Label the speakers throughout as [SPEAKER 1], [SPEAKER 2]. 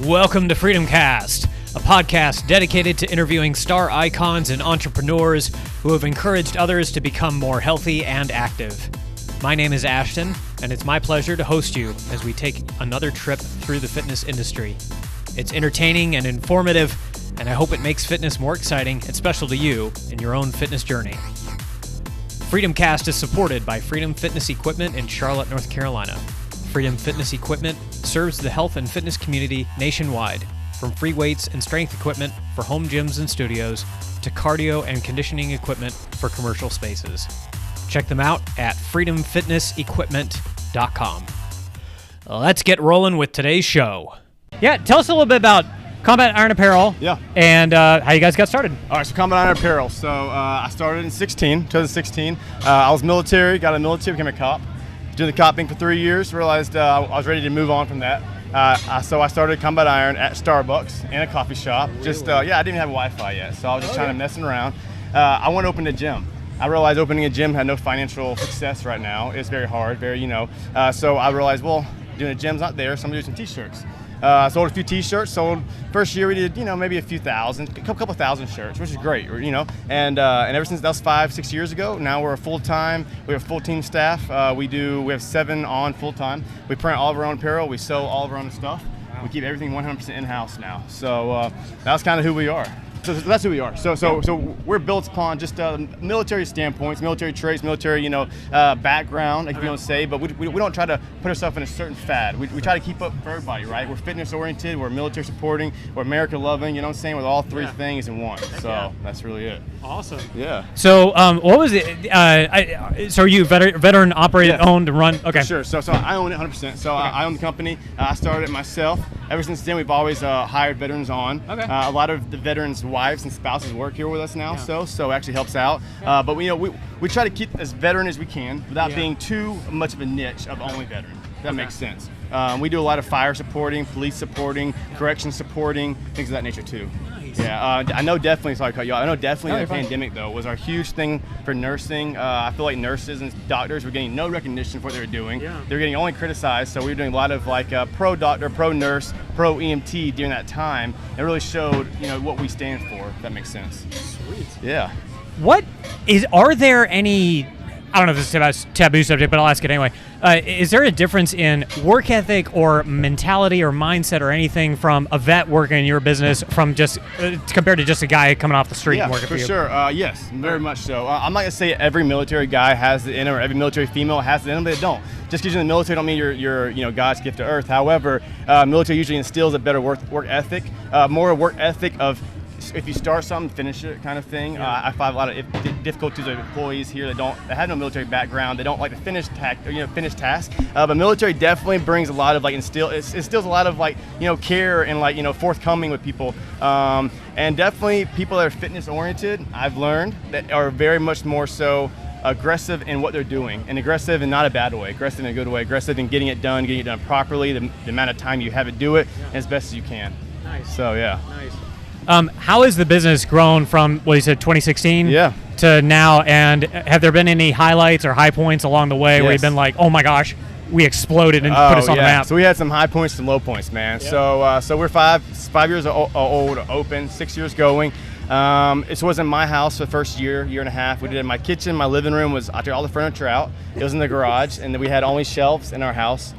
[SPEAKER 1] Welcome to FreedomCast, a podcast dedicated to interviewing star icons and entrepreneurs who have encouraged others to become more healthy and active. My name is Ashton, and it's my pleasure to host you as we take another trip through the fitness industry. It's entertaining and informative, and I hope it makes fitness more exciting and special to you in your own fitness journey. FreedomCast is supported by Freedom Fitness Equipment in Charlotte, North Carolina. Freedom Fitness Equipment serves the health and fitness community nationwide, from free weights and strength equipment for home gyms and studios to cardio and conditioning equipment for commercial spaces. Check them out at freedomfitnessequipment.com. Let's get rolling with today's show. Yeah, tell us a little bit about Combat Iron Apparel.
[SPEAKER 2] Yeah.
[SPEAKER 1] And how you guys got started.
[SPEAKER 2] All right, so Combat Iron Apparel. So I started in 2016. I was military, got out of the military, became a cop. Doing the copping for 3 years, realized I was ready to move on from that. So I started Combat Iron at Starbucks in a coffee shop. Really? I didn't even have Wi-Fi yet, so I was just kind of messing around. I wanted to open a gym. I realized opening a gym had no financial success right now. It's very hard, so I realized, well, doing a gym's not there, so I'm gonna do some t-shirts. I sold a few t-shirts. First year we did, maybe a few thousand, a couple thousand shirts, which is great, and ever since that was 5-6 years ago, now we're full-time. We have full team staff. We have 7 on full-time. We print all of our own apparel. We sell all of our own stuff. Wow. We keep everything 100% in-house now. So that's kind of who we are. So that's who we are. So we're built upon just military standpoints, military traits, military background, like you don't say. But we don't try to put ourselves in a certain fad. We try to keep up for everybody, right? We're fitness oriented. We're military supporting. We're America loving. You know what I'm saying? With all three things in one. That's really it.
[SPEAKER 1] Awesome.
[SPEAKER 2] Yeah.
[SPEAKER 1] So what was it? So are you veteran operated, owned, and run? Okay.
[SPEAKER 2] Sure. So I own it 100%. So I own the company. I started it myself. Ever since then, we've always hired veterans on. Okay. A lot of the veterans' wives and spouses work here with us now, so it actually helps out. But we try to keep as veteran as we can without being too much of a niche of only veteran. That makes sense. We do a lot of fire supporting, police supporting, corrections supporting, things of that nature too. Yeah, I know definitely, sorry to cut you off, I know definitely the pandemic though was our huge thing for nursing. I feel like nurses and doctors were getting no recognition for what they were doing. Yeah. They were getting only criticized, so we were doing a lot of pro doctor, pro nurse, pro EMT during that time. It really showed, what we stand for, if that makes sense.
[SPEAKER 1] Sweet.
[SPEAKER 2] Yeah.
[SPEAKER 1] Are there any, I don't know if this is a taboo subject, but I'll ask it anyway. Is there a difference in work ethic or mentality or mindset or anything from a vet working in your business from just compared to just a guy coming off the street and working for you?
[SPEAKER 2] Sure. Yes, very much so. I'm not gonna say every military guy has it in him or every military female has it in them, but they don't. Just because you're in the military don't mean you're God's gift to earth. However, military usually instills a better work ethic, more work ethic of if you start something, finish it kind of thing. I find a lot of difficulties with employees here that have no military background. They don't like to finish tasks. But military definitely brings a lot of instills a lot of care and forthcoming with people. And definitely people that are fitness oriented, I've learned that are very much more so aggressive in what they're doing, and aggressive in not a bad way, aggressive in a good way, aggressive in getting it done properly, the amount of time you have it do it, and as best as you can. Nice. So yeah.
[SPEAKER 1] Nice. How has the business grown from, what you said, 2016 to now, and have there been any highlights or high points along the way where you've been like, oh my gosh, we exploded and put us on the map?
[SPEAKER 2] So we had some high points and low points, man. Yeah. So we're 5 years old, open, 6 years going. It was in my house for the first year and a half. We did it in my kitchen. My living room I took all the furniture out. It was in the garage, and then we had only shelves in our house.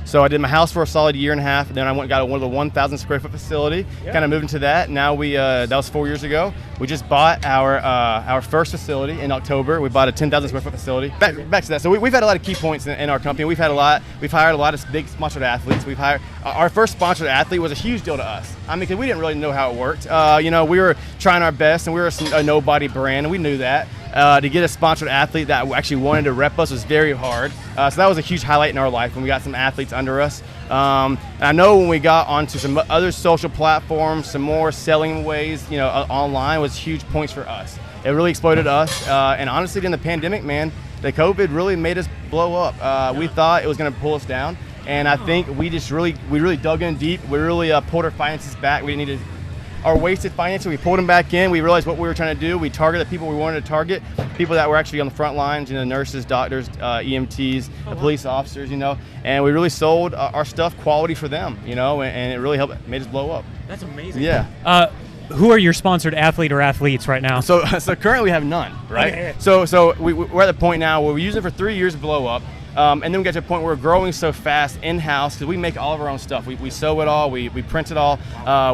[SPEAKER 2] So I did my house for a solid year and a half, and then I went and got one of the 1,000 square foot facility. Kind of moved into that. Now that was 4 years ago. We just bought our first facility in October. We bought a 10,000 square foot facility. Back to that. So we've had a lot of key points in our company. We've hired a lot of big sponsored athletes. Our first sponsored athlete was a huge deal to us. I mean, because we didn't really know how it worked. We were trying our best, and we were a nobody brand, and we knew that. To get a sponsored athlete that actually wanted to rep us was very hard. So that was a huge highlight in our life when we got some athletes under us. And I know when we got onto some other social platforms, some more selling ways, online was huge points for us. It really exploded us. And honestly, during the pandemic, man, the COVID really made us blow up. We thought it was going to pull us down. And I think we really dug in deep. We really pulled our finances back. We didn't need to our wasted financially, we pulled them back in. We realized what we were trying to do. We targeted the people we wanted to target, people that were actually on the front lines, nurses, doctors, EMTs, police officers, and we really sold our stuff quality for them, and it really helped, made us blow up.
[SPEAKER 1] That's amazing.
[SPEAKER 2] Yeah.
[SPEAKER 1] Who are your sponsored athlete or athletes right now?
[SPEAKER 2] So currently we have none, right?
[SPEAKER 1] Okay.
[SPEAKER 2] So we're at the point now where we use it for 3 years to blow up. And then we got to a point where we're growing so fast in-house because we make all of our own stuff. We sew it all, we print it all.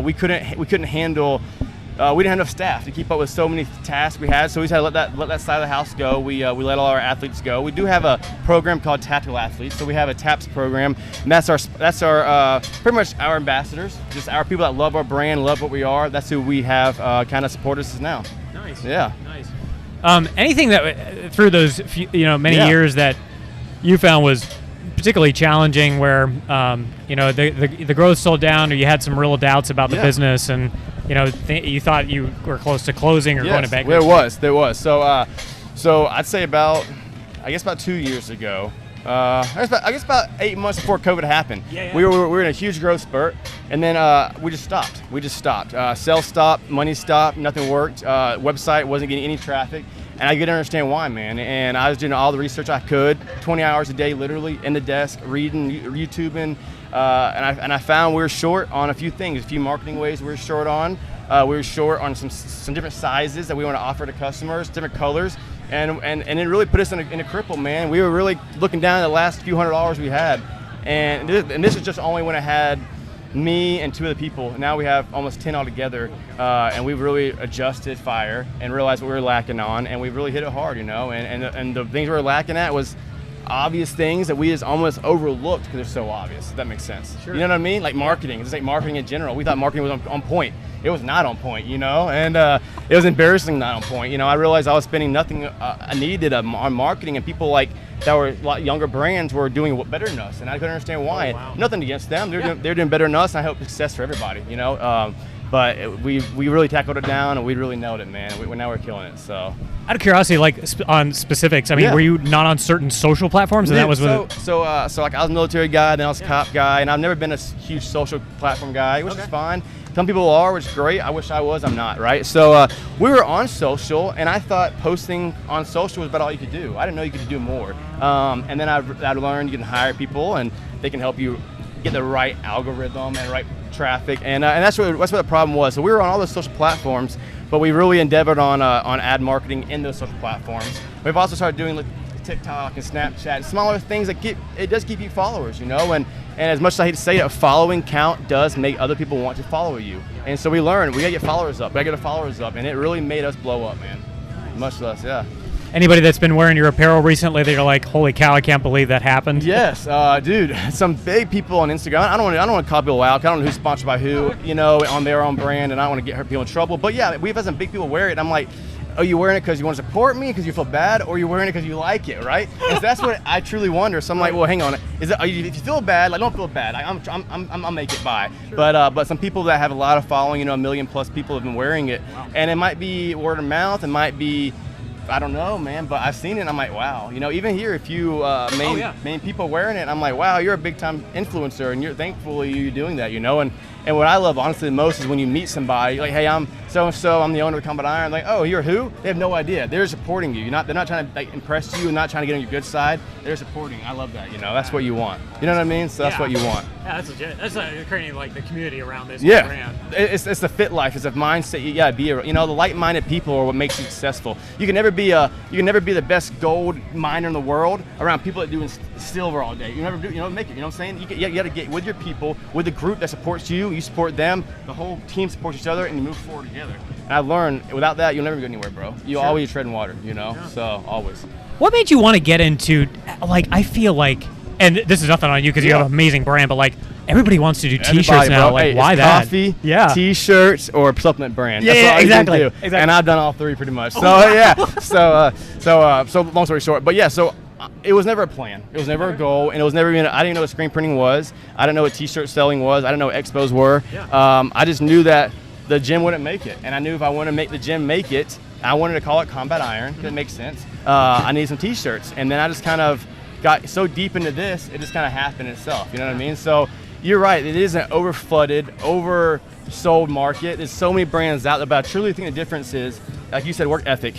[SPEAKER 2] We couldn't handle, we didn't have enough staff to keep up with so many tasks we had, so we just had to let that side of the house go. We let all our athletes go. We do have a program called Tactical Athletes, so we have a TAPS program, and that's our pretty much our ambassadors, just our people that love our brand, love what we are. That's who we have kind of support us now.
[SPEAKER 1] Nice.
[SPEAKER 2] Yeah.
[SPEAKER 1] Nice. Anything that through those many years that you found was particularly challenging, where the growth slowed down, or you had some real doubts about the business, and you thought you were close to closing or going to bankruptcy?
[SPEAKER 2] There was. So I'd say about 2 years ago. I guess about 8 months before COVID happened. We were in a huge growth spurt, and then we just stopped. Sales stopped, money stopped, nothing worked. Website wasn't getting any traffic. And I could understand why, man. And I was doing all the research I could, 20 hours a day, literally in the desk, reading, YouTubing. And I found we were short on a few things, a few marketing ways we were short on. We were short on some different sizes that we want to offer to customers, different colors. And it really put us in a cripple, man. We were really looking down at the last few $100s we had. And this is just only when I had me and 2 other people. Now we have almost 10 altogether, and we've really adjusted fire and realized what we were lacking on, and we've really hit it hard, and the things we were lacking at was obvious things that we just almost overlooked because they're so obvious, if that makes sense. Sure. You know what I mean? Like marketing, just like marketing in general. We thought marketing was on point. It was not on point, and it was embarrassing not on point. I realized I was spending nothing I needed on marketing, and people that were a lot younger brands were doing better than us, and I couldn't understand why. Oh, wow. Nothing against them. They're doing better than us, and I hope success for everybody, But we really tackled it down, and we really nailed it, man. Now we're killing it. So,
[SPEAKER 1] out of curiosity, on specifics, I mean, were you not on certain social platforms? And that was
[SPEAKER 2] so I was a military guy, then I was a cop guy, and I've never been a huge social platform guy, which is fine. Some people are, which is great. I wish I was. I'm not, right? So we were on social, and I thought posting on social was about all you could do. I didn't know you could do more. And then I learned you can hire people, and they can help you get the right algorithm and right traffic, and that's what the problem was. So we were on all those social platforms, but we really endeavored on ad marketing in those social platforms. We've also started doing TikTok and Snapchat, smaller things that it does keep you followers, and as much as I hate to say it, a following count does make other people want to follow you. And so we learned we gotta get followers up, and it really made us blow up, man. Much less, yeah.
[SPEAKER 1] Anybody that's been wearing your apparel recently that you're like, holy cow, I can't believe that happened?
[SPEAKER 2] Yes, dude. Some big people on Instagram. I don't want to call people out. I don't know who's sponsored by who, on their own brand, and I don't want to get people in trouble. But yeah, we've had some big people wear it. I'm like, are you wearing it because you want to support me, because you feel bad, or are you wearing it because you like it, right? And so that's what I truly wonder. So I'm like, well, hang on. If you feel bad, don't feel bad. I'll make it by. Sure. But some people that have a lot of following, 1 million plus people have been wearing it, and it might be word of mouth. It might be, I don't know, man, but I've seen it and I'm like, wow. Even here, a few main people wearing it, I'm like, wow, you're a big time influencer, and thankfully you're doing that, And what I love, honestly, the most is when you meet somebody, like, hey, I'm so-and-so, I'm the owner of Combat Iron. Like, oh, you're who? They have no idea. They're supporting you. They're not trying to impress you and not trying to get on your good side. They're supporting. I love that, That's what you want. You know what I mean? So that's what you want.
[SPEAKER 1] Yeah, that's legit. That's creating, the community around this brand.
[SPEAKER 2] It's the fit life. It's a mindset. You gotta be, the like-minded people are what makes you successful. You can never be the best gold miner in the world around people that are doing silver all day. You never do, make it. You know what I'm saying? You got to get with your people, with the group that supports you. You support them. The whole team supports each other, and you move forward together. And I've learned without that, you'll never go anywhere, bro. You always tread in water, Yeah. So always.
[SPEAKER 1] What made you want to get into, I feel like, and this is nothing on you because you have an amazing brand, but everybody wants to do T-shirts now.
[SPEAKER 2] Bro. Hey,
[SPEAKER 1] why that?
[SPEAKER 2] Coffee, T-shirts, or supplement brand.
[SPEAKER 1] Yeah,
[SPEAKER 2] That's all
[SPEAKER 1] exactly.
[SPEAKER 2] I can do. And I've done all three pretty much. So so long story short, but so it was never a plan. It was never a goal, and it was never even. I didn't know what screen printing was. I didn't know what T-shirt selling was. I didn't know what expos were. I just knew that the gym wouldn't make it, and I knew if I wanted to make the gym make it, I wanted to call it Combat Iron because it makes sense. I needed some T-shirts, and then I just kind of got so deep into this, it just kind of happened itself. You know what I mean? So you're right. It is an overflooded, oversold market. There's so many brands out there, but I truly think the difference is, like you said, work ethic.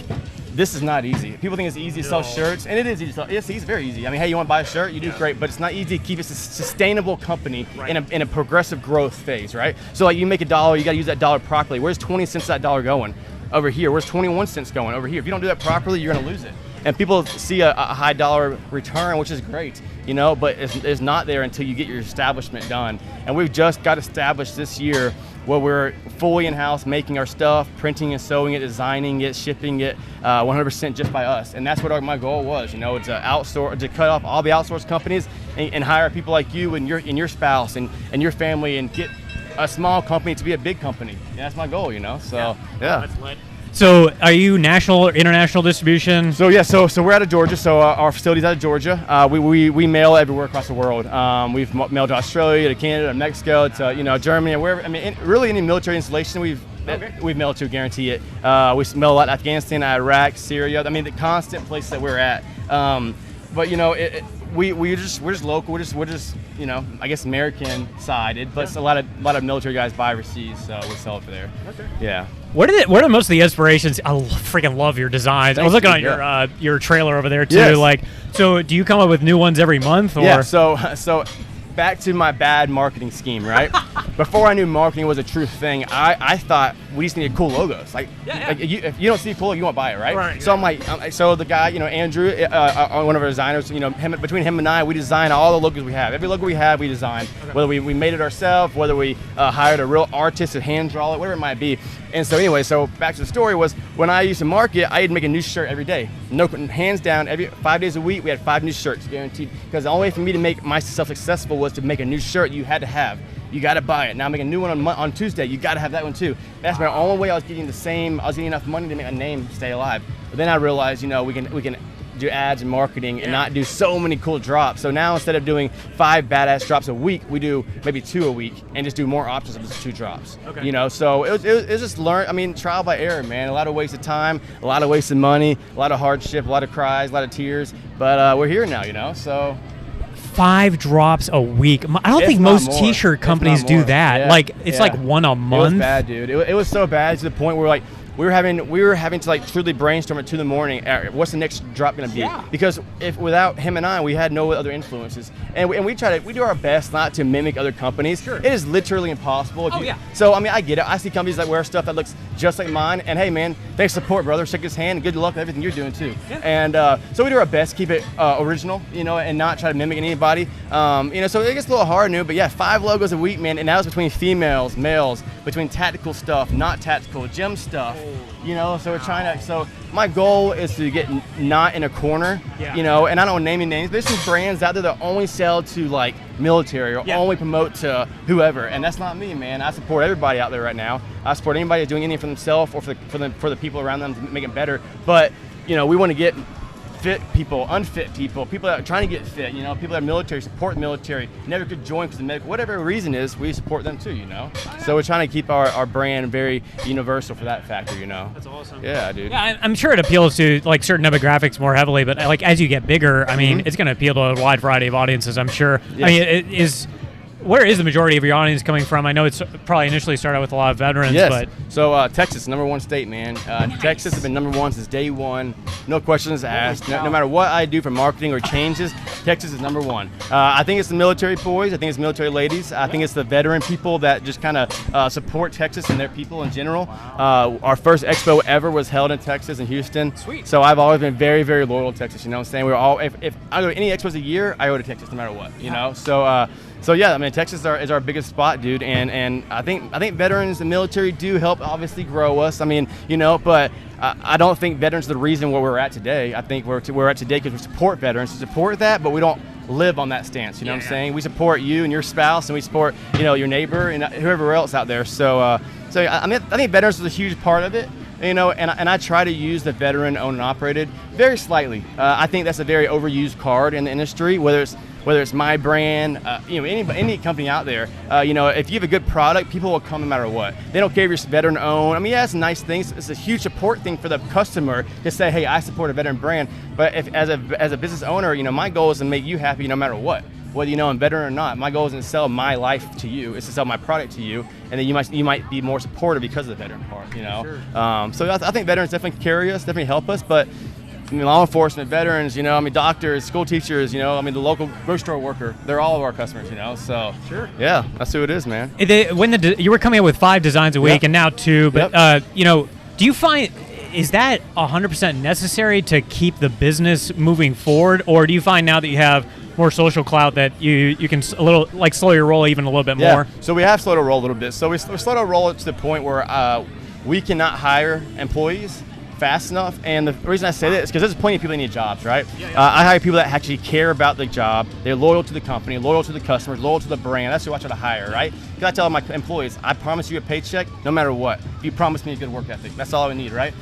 [SPEAKER 2] This is not easy. People think it's easy to sell shirts, and it is easy to sell. It's very easy. I mean, hey, you want to buy a shirt? You do great, but it's not easy to keep it a sustainable company in a progressive growth phase, right? So like you make $1, you got to use that dollar properly. Where's 20 cents of that dollar going? Over here. Where's 21 cents going? Over here. If you don't do that properly, you're going to lose it. And people see a high dollar return, which is great, but it's not there until you get your establishment done. And we've just got established this year where we're fully in-house making our stuff, printing and sewing it, designing it, shipping it 100% just by us. And that's what my goal was, to outsource, to cut off all the outsourced companies and hire people like you and your spouse and your family and get a small company to be a big company. And that's my goal, So, yeah.
[SPEAKER 1] That's lit. So are you national or international distribution?
[SPEAKER 2] So we're out of Georgia. So our facility's out of Georgia. We mail everywhere across the world. We've mailed to Australia, to Canada, to Mexico, to Germany, wherever. I mean, really any military installation we've mailed to, guarantee it. We mail a lot to Afghanistan, Iraq, Syria. I mean, the constant places that we're at. But we're just local. We're just I guess American sided, but a lot of military guys buy overseas, so we sell it for there. Okay. Yeah.
[SPEAKER 1] Where are most of the inspirations? I freaking love your designs. I was looking at your trailer over there too.
[SPEAKER 2] Yes.
[SPEAKER 1] So do you come up with new ones every month? Or?
[SPEAKER 2] Yeah. So back to my bad marketing scheme, right? Before I knew marketing was a true thing, I thought we just needed cool logos. Like if you don't see cool, you won't buy it, right?
[SPEAKER 1] Right.
[SPEAKER 2] So I'm like, so the guy, Andrew, one of our designers, between him and I, we design all the logos we have. Every logo we have, we design. Okay. Whether we made it ourselves, whether we hired a real artist to hand draw it, whatever it might be. And so anyway, so back to the story was when I used to market, I'd make a new shirt every day. No, hands down, every 5 days a week, we had 5 new shirts guaranteed. Because the only way for me to make myself successful was to make a new shirt you had to have. You got to buy it. Now I'm making a new one on Tuesday. You got to have that one too. That's my only way I was getting enough money to make a name stay alive. But then I realized, we can do ads and marketing and not do so many cool drops. So now instead of doing 5 badass drops a week, we do maybe 2 a week and just do more options of just 2 drops. Okay. So it was just trial by error, man. A lot of wasted time, a lot of wasted money, a lot of hardship, a lot of cries, a lot of tears. But we're here now, so.
[SPEAKER 1] 5 drops a week. I don't think most t-shirt companies do that.
[SPEAKER 2] Yeah.
[SPEAKER 1] It's like one a month.
[SPEAKER 2] It was bad, dude. It was so bad to the point where we were having to truly brainstorm at 2 a.m. What's the next drop going to be? Yeah. Because without him and I, we had no other influences, and we do our best not to mimic other companies. Sure. It is literally impossible. So I get it. I see companies that wear stuff that looks just like mine, and hey, man, thanks for support, brother. Shake his hand. Good luck with everything you're doing too. Yeah. And so we do our best to keep it original, and not try to mimic anybody. So it gets a little hard new, but yeah, 5 logos a week, man, and that was between females, males, between tactical stuff, not tactical, gym stuff. So we're trying to. So my goal is to get not in a corner. Yeah. And I don't name any names. There's some brands out there that only sell to military or only promote to whoever, and that's not me, man. I support everybody out there right now. I support anybody that's doing anything for themselves or for the people around them to make it better. But we want to get fit people, unfit people that are trying to get fit, people that are military, support the military, never could join because of medical, whatever the reason is, we support them too, So we're trying to keep our brand very universal for that factor,
[SPEAKER 1] That's awesome.
[SPEAKER 2] Yeah, dude.
[SPEAKER 1] Yeah, I'm sure it appeals to certain demographics more heavily, but as you get bigger, I mean, it's going to appeal to a wide variety of audiences, I'm sure. Yes. Where is the majority of your audience coming from? I know it's probably initially started with a lot of veterans, but
[SPEAKER 2] so Texas, #1 state, man. Nice. Texas has been #1 since day one. No questions asked. No matter what I do for marketing or changes, Texas is #1. I think it's the military boys. I think it's military ladies. I think it's the veteran people that just kind of support Texas and their people in general. Our first expo ever was held in Texas, in Houston.
[SPEAKER 1] Sweet.
[SPEAKER 2] So I've always been very, very loyal to Texas. You know what I'm saying? We're all if I go to any expos a year, I go to Texas no matter what. So yeah, I mean, Texas is our biggest spot, dude, and I think veterans and military do help obviously grow us. I mean, but I don't think veterans are the reason where we're at today. I think we're at today because we support veterans, we support that, but we don't live on that stance. You know what I'm saying? We support you and your spouse, and we support your neighbor and whoever else out there. So I think veterans is a huge part of it. And I try to use the veteran owned and operated very slightly. I think that's a very overused card in the industry, whether it's my brand, any company out there. If you have a good product, people will come no matter what. They don't care if you're veteran owned. I mean, yeah, it's a nice thing. It's a huge support thing for the customer to say, hey, I support a veteran brand. But as a business owner, my goal is to make you happy no matter what. whether you know I'm veteran or not. My goal isn't to sell my life to you; it's to sell my product to you, and then you might be more supportive because of the veteran part.
[SPEAKER 1] Sure.
[SPEAKER 2] So I think veterans definitely carry us, definitely help us, but. I mean, law enforcement, veterans, doctors, school teachers, the local grocery store worker, they're all of our customers, so
[SPEAKER 1] Sure.
[SPEAKER 2] Yeah, that's who it is, man.
[SPEAKER 1] You were coming up with 5 designs a week, and now 2, but do you find, is that 100% necessary to keep the business moving forward, or do you find now that you have more social clout that you can slow your roll even a little bit more?
[SPEAKER 2] So we have slowed our roll a little bit. So we slowed our roll to the point where we cannot hire employees fast enough, and the reason I say that is because there's plenty of people that need jobs, right? I hire people that actually care about the job. They're loyal to the company, loyal to the customers, loyal to the brand. That's who I try to hire, right? Because I tell my employees, I promise you a paycheck no matter what. If you promise me a good work ethic, that's all we need, right?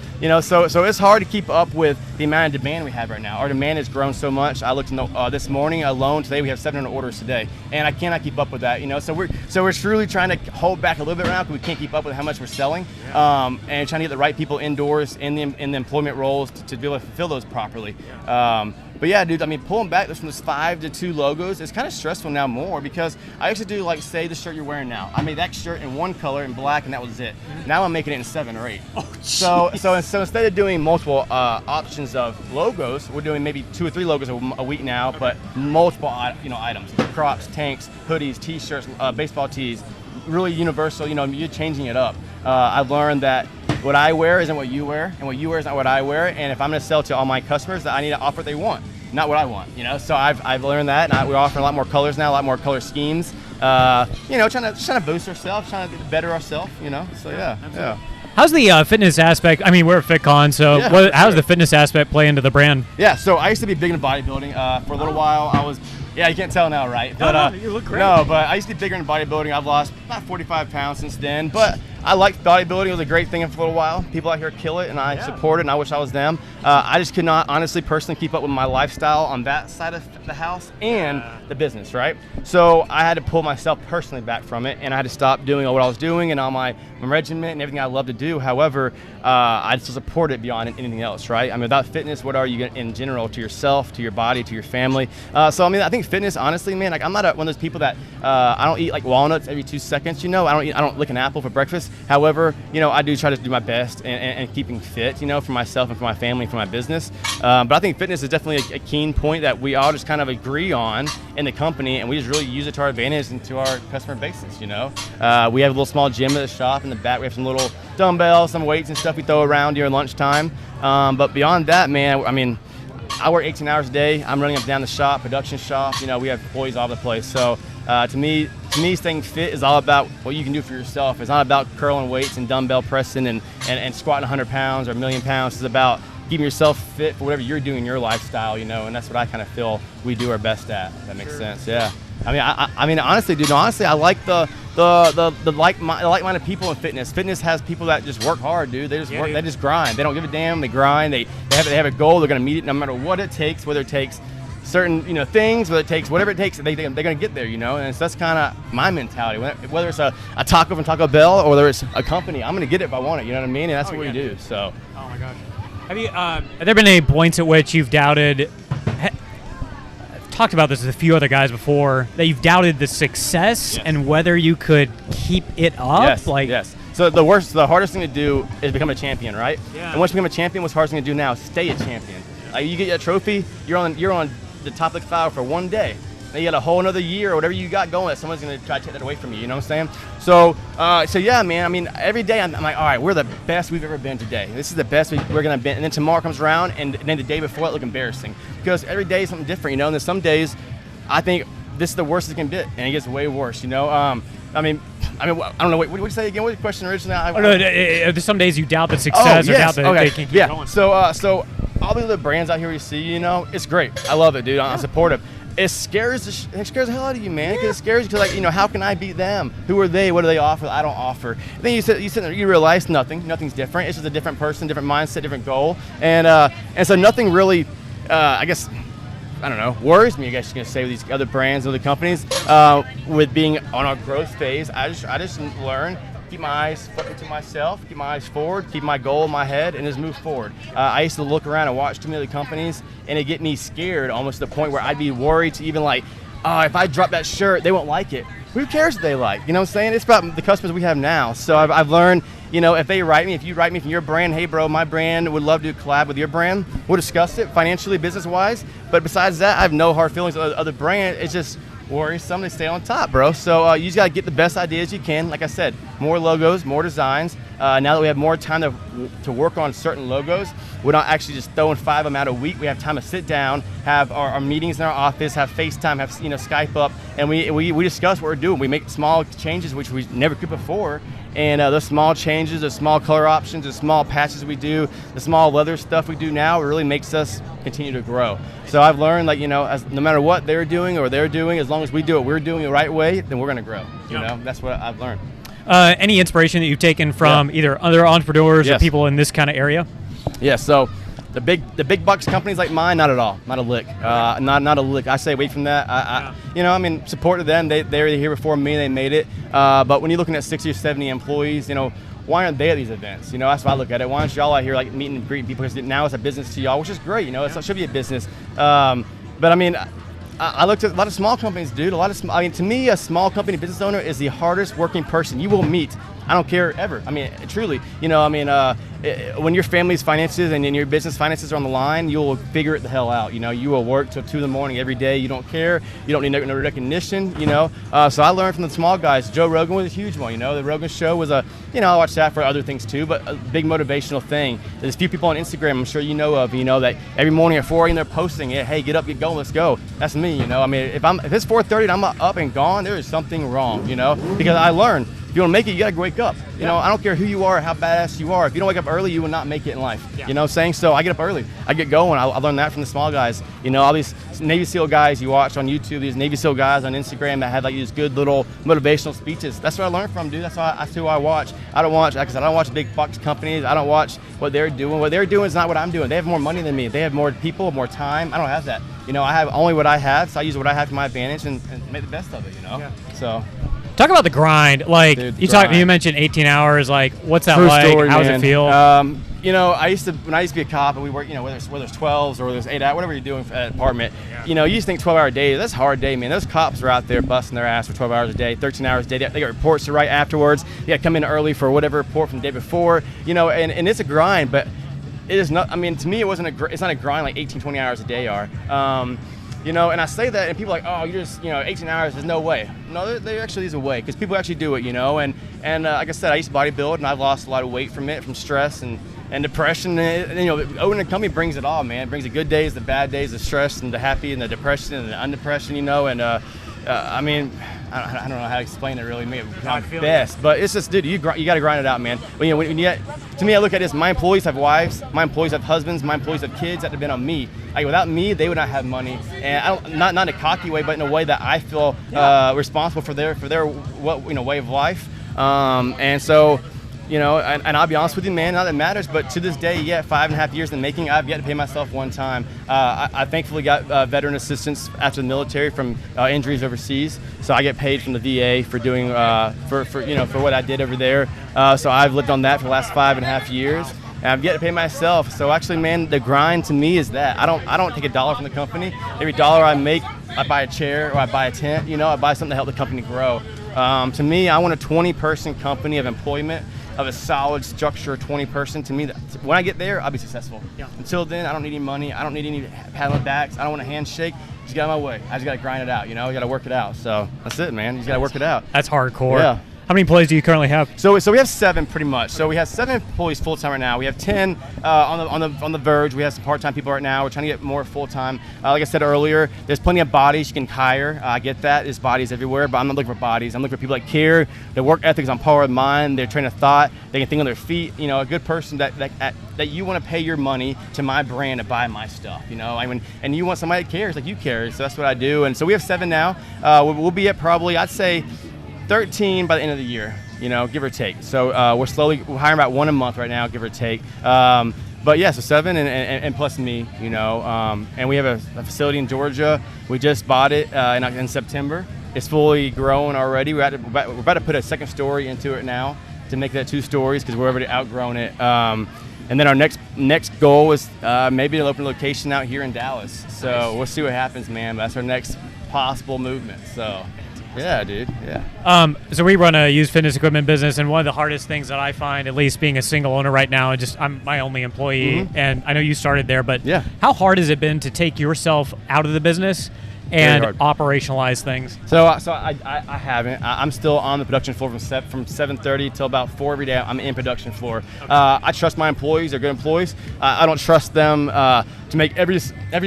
[SPEAKER 2] So it's hard to keep up with the amount of demand we have right now. Our demand has grown so much. I looked this morning alone. Today we have 700 orders today, and I cannot keep up with that. So we're truly trying to hold back a little bit right now because we can't keep up with how much we're selling, and trying to get the right people indoors in the employment roles to be able to fulfill those properly. But yeah, dude, pulling back from this 5 to 2 logos is kind of stressful now more because I used to do say the shirt you're wearing now. I made that shirt in one color in black and that was it. Now I'm making it in 7 or 8.
[SPEAKER 1] Oh,
[SPEAKER 2] so instead of doing multiple options of logos, we're doing maybe 2 or 3 logos a week now, but multiple items: Crocs, tanks, hoodies, t-shirts, baseball tees, really universal. You're changing it up. I've learned that what I wear isn't what you wear, and what you wear is not what I wear. And if I'm going to sell to all my customers, that I need to offer what they want, not what I want. So I've learned that, and we're offering a lot more colors now, a lot more color schemes. Trying to boost ourselves, trying to better ourselves. So yeah.
[SPEAKER 1] How's the fitness aspect? We're at Fitcon, so how does the fitness aspect play into the brand?
[SPEAKER 2] Yeah, so I used to be big into bodybuilding. For a little while, I was. Yeah, you can't tell now, right?
[SPEAKER 1] But you look great.
[SPEAKER 2] No, but I used to be bigger in bodybuilding. I've lost about 45 pounds since then. But I liked bodybuilding. It was a great thing for a little while. People out here kill it, and I support it, and I wish I was them. I just could not, honestly, personally keep up with my lifestyle on that side of the house and the business, right? So I had to pull myself personally back from it, and I had to stop doing what I was doing and all my regiment and everything I love to do. However, I still support it beyond anything else, right? Without fitness, what are you in general to yourself, to your body, to your family? So I think fitness, honestly, man, I'm not one of those people that I don't eat walnuts every 2 seconds. I don't lick an apple for breakfast. However, I do try to do my best and keeping fit, for myself and for my family and for my business. But I think fitness is definitely a keen point that we all just kind of agree on in the company, and we just really use it to our advantage and to our customer basis. We have a little small gym at the shop in the back. We have some little dumbbells, some weights and stuff we throw around during lunchtime. But beyond that, man, I work 18 hours a day. I'm running up and down the shop, production shop. We have employees all over the place. So to me, staying fit is all about what you can do for yourself. It's not about curling weights and dumbbell pressing and squatting 100 pounds or 1,000,000 pounds. It's about keeping yourself fit for whatever you're doing in your lifestyle, and that's what I kind of feel we do our best at. If that makes sense. Yeah. Honestly, dude. Honestly, I like the like-minded people in fitness. Fitness has people that just work hard, dude. They just work. They just grind. They don't give a damn. They grind. They have a goal. They're gonna meet it no matter what it takes. Whether it takes certain things, whether it takes whatever it takes, they're gonna get there. And so that's kind of my mentality. Whether it's a taco from Taco Bell or whether it's a company, I'm gonna get it if I want it. You know what I mean? And that's what we do. So.
[SPEAKER 1] Oh my gosh. Have there been any points at which you've doubted? I've talked about this with a few other guys before, that you've doubted the success and whether you could keep it up.
[SPEAKER 2] Yes. So the hardest thing to do is become a champion, right? Yeah. And once you become a champion, what's the hardest thing to do now is stay a champion. You get a trophy, you're on the top of the cloud for one day. Then you got a whole another year or whatever you got going that someone's going to try to take that away from you. You know what I'm saying? So yeah, man. Every day I'm like, all right, we're the best we've ever been today. This is the best we're going to be. And then tomorrow comes around, and then the day before it look embarrassing because every day is something different. And then some days, I think this is the worst it can be, and it gets way worse. I don't know. What did you say again? What was the question originally?
[SPEAKER 1] Some days you doubt the success or doubt that they can keep going.
[SPEAKER 2] So all the other brands out here we see, it's great. I love it, dude. I'm supportive. It scares the hell out of you, man. Because it scares you because, how can I beat them? Who are they? What do they offer that I don't offer? And then you sit there, you realize nothing's different. It's just a different person, different mindset, different goal. And so nothing really, worries me, I guess you can say, with these other brands, other companies, with being on our growth phase. I just learn, keep my eyes focused to myself, keep my eyes forward, keep my goal in my head, and just move forward. I used to look around and watch too many other companies, and it get me scared almost to the point where I'd be worried to even if I drop that shirt, they won't like it. Who cares what they like? You know what I'm saying? It's about the customers we have now. So I've learned, you know, if you write me from your brand, hey bro, my brand would love to collab with your brand. We'll discuss it financially, business-wise. But besides that, I have no hard feelings with other brand. It's just worrisome they stay on top, bro. So you just got to get the best ideas you can. Like I said, more logos, more designs. Now that we have more time to work on certain logos, we're not actually just throwing 5 of them out a week. We have time to sit down, have our meetings in our office, have FaceTime, have Skype up, and we discuss what we're doing. We make small changes, which we never could before. And those small changes, the small color options, the small patches we do, the small leather stuff we do now, it really makes us continue to grow. So I've learned, like, no matter what they're doing, as long as we do it, we're doing it the right way, then we're going to grow. You know, that's what I've learned.
[SPEAKER 1] Any inspiration that you've taken from either other entrepreneurs or people in this kind of area?
[SPEAKER 2] Yeah, so the big bucks companies like mine, not at all, not a lick, not a lick. I say away from that. Support to them. They were here before me, they made it. But when you're looking at 60 or 70 employees, why aren't they at these events? That's how I look at it. Why aren't y'all out here like meeting and greeting people? Because now it's a business to y'all, which is great. It should be a business. But I mean, I looked at a lot of small companies, dude. To me, a small company business owner is the hardest working person you will meet. I don't care ever. I mean, truly, when your family's finances and your business finances are on the line, you'll figure it the hell out. You will work till 2 in the morning every day. You don't care. You don't need no recognition. So I learned from the small guys. Joe Rogan was a huge one. The Rogan show was I watched that for other things too, but a big motivational thing. There's a few people on Instagram I'm sure you know of. That every morning at 4 a.m. they're posting it. Hey, get up, get going, let's go. That's me. If it's 4:30 and I'm up and gone, there is something wrong. Because I learned. If you want to make it, you got to wake up. I don't care who you are, how badass you are. If you don't wake up early, you will not make it in life. You know what I'm saying? So I get up early. I get going. I learned that from the small guys. All these Navy SEAL guys you watch on YouTube, these Navy SEAL guys on Instagram that have like these good little motivational speeches. That's what I learned from, dude. That's who I watch. I don't watch big bucks companies. I don't watch what they're doing. What they're doing is not what I'm doing. They have more money than me. They have more people, more time. I don't have that. I have only what I have, so I use what I have to my advantage and make the best of it, So.
[SPEAKER 1] Talk about the grind. Like, dude, you mentioned 18 hours. Like, what's that like?
[SPEAKER 2] Story,
[SPEAKER 1] how does it feel?
[SPEAKER 2] When I used to be a cop and we work, whether it's 12s or there's 8 hours, whatever you're doing at an apartment, you used to think 12-hour days. That's a hard day, man. Those cops are out there busting their ass for 12 hours a day, 13 hours a day. They got reports to write afterwards. You got to come in early for whatever report from the day before, and it's a grind, but it is not. I mean, to me, it's not a grind like 18, 20 hours a day are. And I say that, and people are like, oh, you're just, 18 hours, there's no way. No, there actually is a way, because people actually do it, and like I said, I used to bodybuild, and I've lost a lot of weight from it, from stress and depression. And owning a company brings it all, man. It brings the good days, the bad days, the stress, and the happy, and the depression, and the undepression, I mean, I don't know how to explain it really, maybe best, but it's just, dude, you got to grind it out, man. To me, I look at this, my employees have wives, my employees have husbands, my employees have kids that depend on me. Like, without me, they would not have money, and not in a cocky way, but in a way that I feel responsible for their way of life. And so, and I'll be honest with you, man, not that it matters, but to this day, 5.5 years in the making, I've yet to pay myself one time. I thankfully got veteran assistance after the military from injuries overseas, so I get paid from the VA for doing for what I did over there. So I've lived on that for the last 5.5 years. And I've yet to pay myself. So actually, man, the grind to me is that I don't take a dollar from the company. Every dollar I make, I buy a chair or I buy a tent. I buy something to help the company grow. To me, I want a 20-person company of employment, of a solid structure, 20-person. To me, when I get there, I'll be successful. Until then, I don't need any money. I don't need any pat on the backs. I don't want a handshake. Just get out of my way. I just got to grind it out. I got to work it out. So that's it, man. You just got to work it out.
[SPEAKER 1] That's hardcore.
[SPEAKER 2] Yeah.
[SPEAKER 1] How many employees do you currently have?
[SPEAKER 2] So we have 7 pretty much. So we have 7 employees full time right now. We have 10 on the verge. We have some part-time people right now. We're trying to get more full time. Like I said earlier, there's plenty of bodies you can hire. I get that. There's bodies everywhere, but I'm not looking for bodies. I'm looking for people that care. Their work ethic is on par with mine. Their train of thought. They can think on their feet. A good person that you want to pay your money to my brand to buy my stuff. And you want somebody that cares like you care. So that's what I do. And so we have 7 now. We'll be at probably, I'd say, 13 by the end of the year, give or take. So we're hiring about 1 a month right now, give or take. But yeah, so 7 and plus me, and we have a facility in Georgia. We just bought it in September. It's fully grown already. We're about to put a second story into it now to make that 2 stories because we're already outgrown it. And then our next goal is maybe to open a location out here in Dallas. So we'll see what happens, man. But that's our next possible movement. So, yeah, dude. Yeah.
[SPEAKER 1] So we run a used fitness equipment business, and one of the hardest things that I find, at least being a single owner right now, and just I'm my only employee, and I know you started there, but how hard has it been to take yourself out of the business and operationalize things?
[SPEAKER 2] So I haven't. I'm still on the production floor from 7:30 till about 4 every day. I'm in production floor. I trust my employees; they're good employees. I don't trust them to make every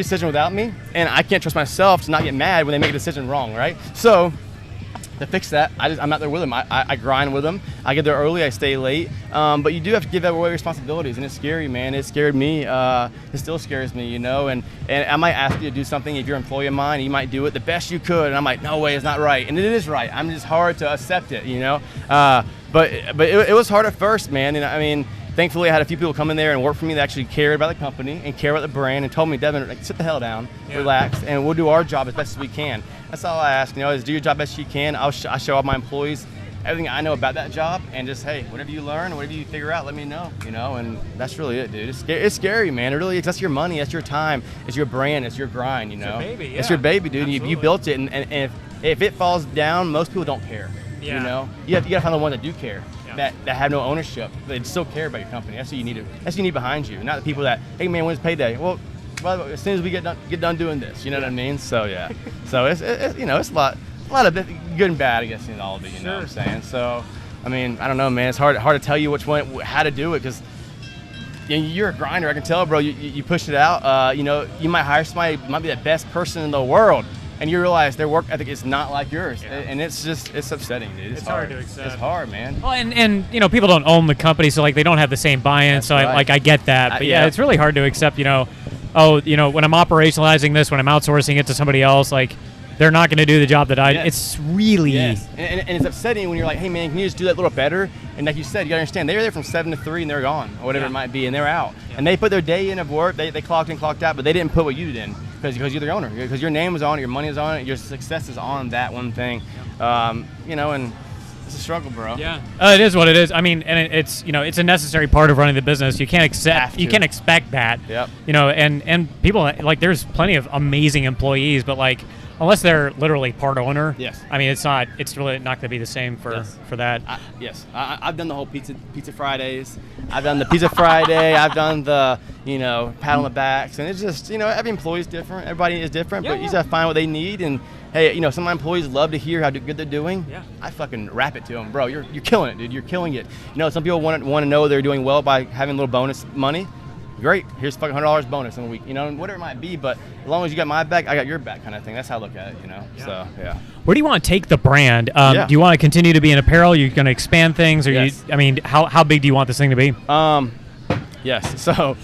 [SPEAKER 2] decision without me, and I can't trust myself to not get mad when they make a decision wrong, right? So to fix that, I'm out there with them. I grind with them. I get there early. I stay late. But you do have to give away responsibilities, and it's scary, man. It scared me. It still scares me, you know. And I might ask you to do something if you're an employee of mine. You might do it the best you could, and I'm like, no way, it's not right. And it is right. I'm just hard to accept it, you know. But it was hard at first, man. And I mean, thankfully, I had a few people come in there and work for me that actually cared about the company and care about the brand and told me, Devin, like, sit the hell down, relax, and we'll do our job as best as we can. That's all I ask, you know, is do your job best you can. I show all my employees everything I know about that job, and just, hey, whatever you learn, whatever you figure out, let me know, you know, and that's really it, dude. It's scary, man. It really is. That's your money, that's your time, it's your brand, it's your grind, you know.
[SPEAKER 1] It's your baby,
[SPEAKER 2] It's your baby, dude. You built it, and if it falls down, most people don't care, you know. You gotta find the ones that do care. That have no ownership, they still care about your company. That's what you need. That's what you need behind you, not the people that, hey man, when's payday? Well, as soon as we get done doing this, you know what I mean? So yeah, so it's you know, it's a lot of good and bad, I guess, in all of it. You know what I'm saying? So I mean, I don't know, man. It's hard to tell you how to do it, because you're a grinder. I can tell, bro. You push it out. You know, you might hire somebody, might be the best person in the world, and you realize their work ethic is not like yours, and it's upsetting, dude. It's
[SPEAKER 1] hard to accept.
[SPEAKER 2] It's hard, man.
[SPEAKER 1] Well, and you know, people don't own the company, so like they don't have the same buy-in. So I get that, but yeah, it's really hard to accept. You know, you know, when I'm operationalizing this, when I'm outsourcing it to somebody else, like they're not going to do the job that I. It's really
[SPEAKER 2] and it's upsetting when you're like, hey man, can you just do that a little better? And like you said, you gotta understand, they were there from 7 to 3 and they're gone, or whatever it might be, and they're out. And they put their day in of work. They clocked in, clocked out, but they didn't put what you did in, because you're the owner, because your name was on it, your money is on it, your success is on that one thing. You know, and it's a struggle, bro.
[SPEAKER 1] Yeah, it is what it is. I mean, and it's, you know, it's a necessary part of running the business. You can't expect that.
[SPEAKER 2] Yep.
[SPEAKER 1] You know, and people, like, there's plenty of amazing employees, but like, unless they're literally part owner, I mean, it's really not going to be the same for that.
[SPEAKER 2] I've done the whole pizza Fridays. I've done the pizza Friday. I've done the, you know, pat on the backs, and it's just, you know, every employee is different. Everybody is different, but you just have to find what they need. And hey, you know, some of my employees love to hear how good they're doing. I fucking rap it to them, bro. You're killing it, dude. You're killing it. You know, some people want to know they're doing well by having a little bonus money. Great, here's fucking $100 bonus in a week, you know, and whatever it might be, but as long as you got my back, I got your back, kind of thing. That's how I look at it, you know. So
[SPEAKER 1] where do you want to take the brand? Do you want to continue to be in apparel? Are you going to expand things, or I mean, how big do you want this thing to be?
[SPEAKER 2] Yes, so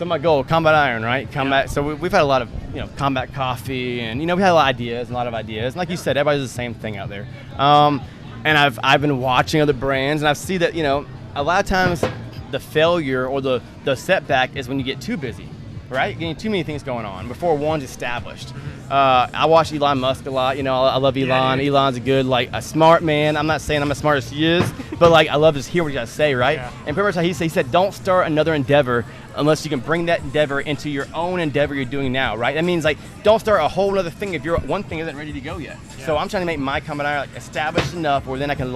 [SPEAKER 2] my goal, Combat Iron, right? Combat. So we've had a lot of, you know, Combat Coffee, and you know, we had a lot of ideas, and like you said, everybody does the same thing out there. And I've been watching other brands, and I see that, you know, a lot of times the failure or the setback is when you get too busy, right? Getting too many things going on before one's established. I watch Elon Musk a lot. You know, I love Elon. Elon's a smart man. I'm not saying I'm as smart as he is, but like, I love to hear what he got to say, right? And pretty much how he said, don't start another endeavor unless you can bring that endeavor into your own endeavor you're doing now, right? That means, like, don't start a whole other thing if your one thing isn't ready to go yet. So I'm trying to make my Combat Iron established enough where then I can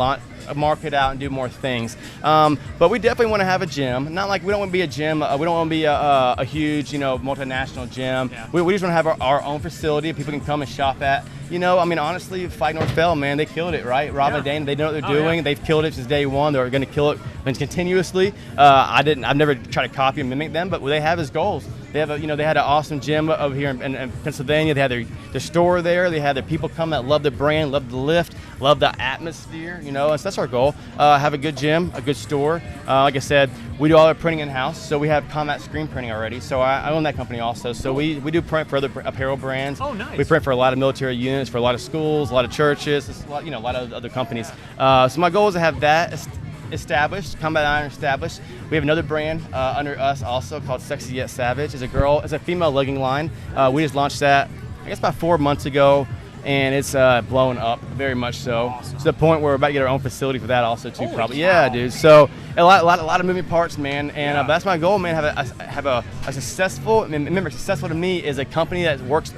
[SPEAKER 2] market out and do more things. But we definitely want to have a gym. Not like we don't want to be a gym. We don't want to be a huge, you know, multinational gym. We just want to have our own facility people can come and shop at. You know, I mean, honestly, Fight North Fell, man, they killed it, right? Rob and Dana, they know what they're doing. They've killed it since day one. They're going to kill it continuously. I've never tried to copy and mimic them, but what they have is goals. They have they had an awesome gym over here in Pennsylvania. They had their store there. They had their people come that love the brand, love the lift, love the atmosphere. You know, and so that's our goal. Have a good gym, a good store. Like I said, we do all our printing in house. So we have Combat screen printing already. So I own that company also. So we do print for other apparel brands.
[SPEAKER 1] Oh, nice.
[SPEAKER 2] We print for a lot of military units, for a lot of schools, a lot of churches, a lot of other companies. So my goal is to have that established, Combat Iron established. We have another brand under us also called Sexy Yet Savage. It's a female legging line. We just launched that, I guess, about 4 months ago, and it's blowing up very much so. Awesome. To the point where we're about to get our own facility for that also too. Probably. Cow. Yeah, dude. So a lot of moving parts, man, and that's my goal, man. Have a successful. Remember, successful to me is a company that works.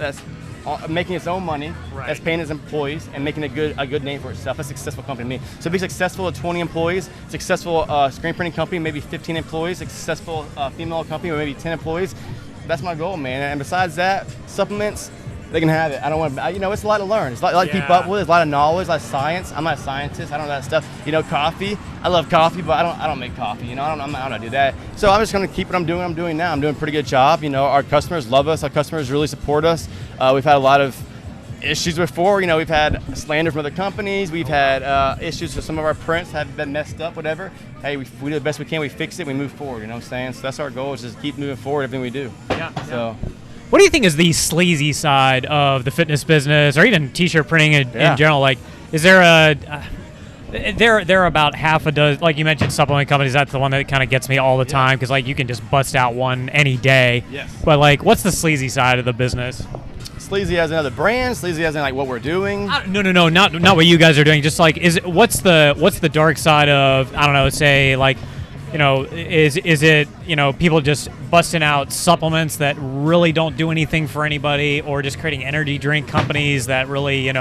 [SPEAKER 2] making its own money, that's paying its employees, and making a good name for itself. That's a successful company to me. So be successful at 20 employees, successful screen printing company, maybe 15 employees, successful female company with maybe 10 employees. That's my goal, man. And besides that, supplements, they can have it. I don't want to, it's a lot to learn. It's a lot to keep up with. There's a lot of knowledge, a lot of science. I'm not a scientist. I don't know that stuff. Coffee. I love coffee, but I don't make coffee. I don't do that. So I'm just going to keep what I'm doing now. I'm doing a pretty good job. Our customers love us. Our customers really support us. We've had a lot of issues before. We've had slander from other companies. We've had issues with some of our prints have been messed up, whatever. Hey, we do the best we can. We fix it. We move forward. You know what I'm saying? So that's our goal, is just keep moving forward everything we do.
[SPEAKER 1] Yeah.
[SPEAKER 2] So.
[SPEAKER 1] What do you think is the sleazy side of the fitness business, or even t-shirt printing in general? Like, is there there are about half a dozen, like you mentioned, supplement companies. That's the one that kind of gets me all the time, because like you can just bust out one any day.
[SPEAKER 2] Yes.
[SPEAKER 1] But like, what's the sleazy side of the business?
[SPEAKER 2] Sleazy as another brand. Sleazy as in like what we're doing.
[SPEAKER 1] No, not what you guys are doing. Just like, what's the dark side of, I don't know, say like, is it, people just busting out supplements that really don't do anything for anybody, or just creating energy drink companies that really,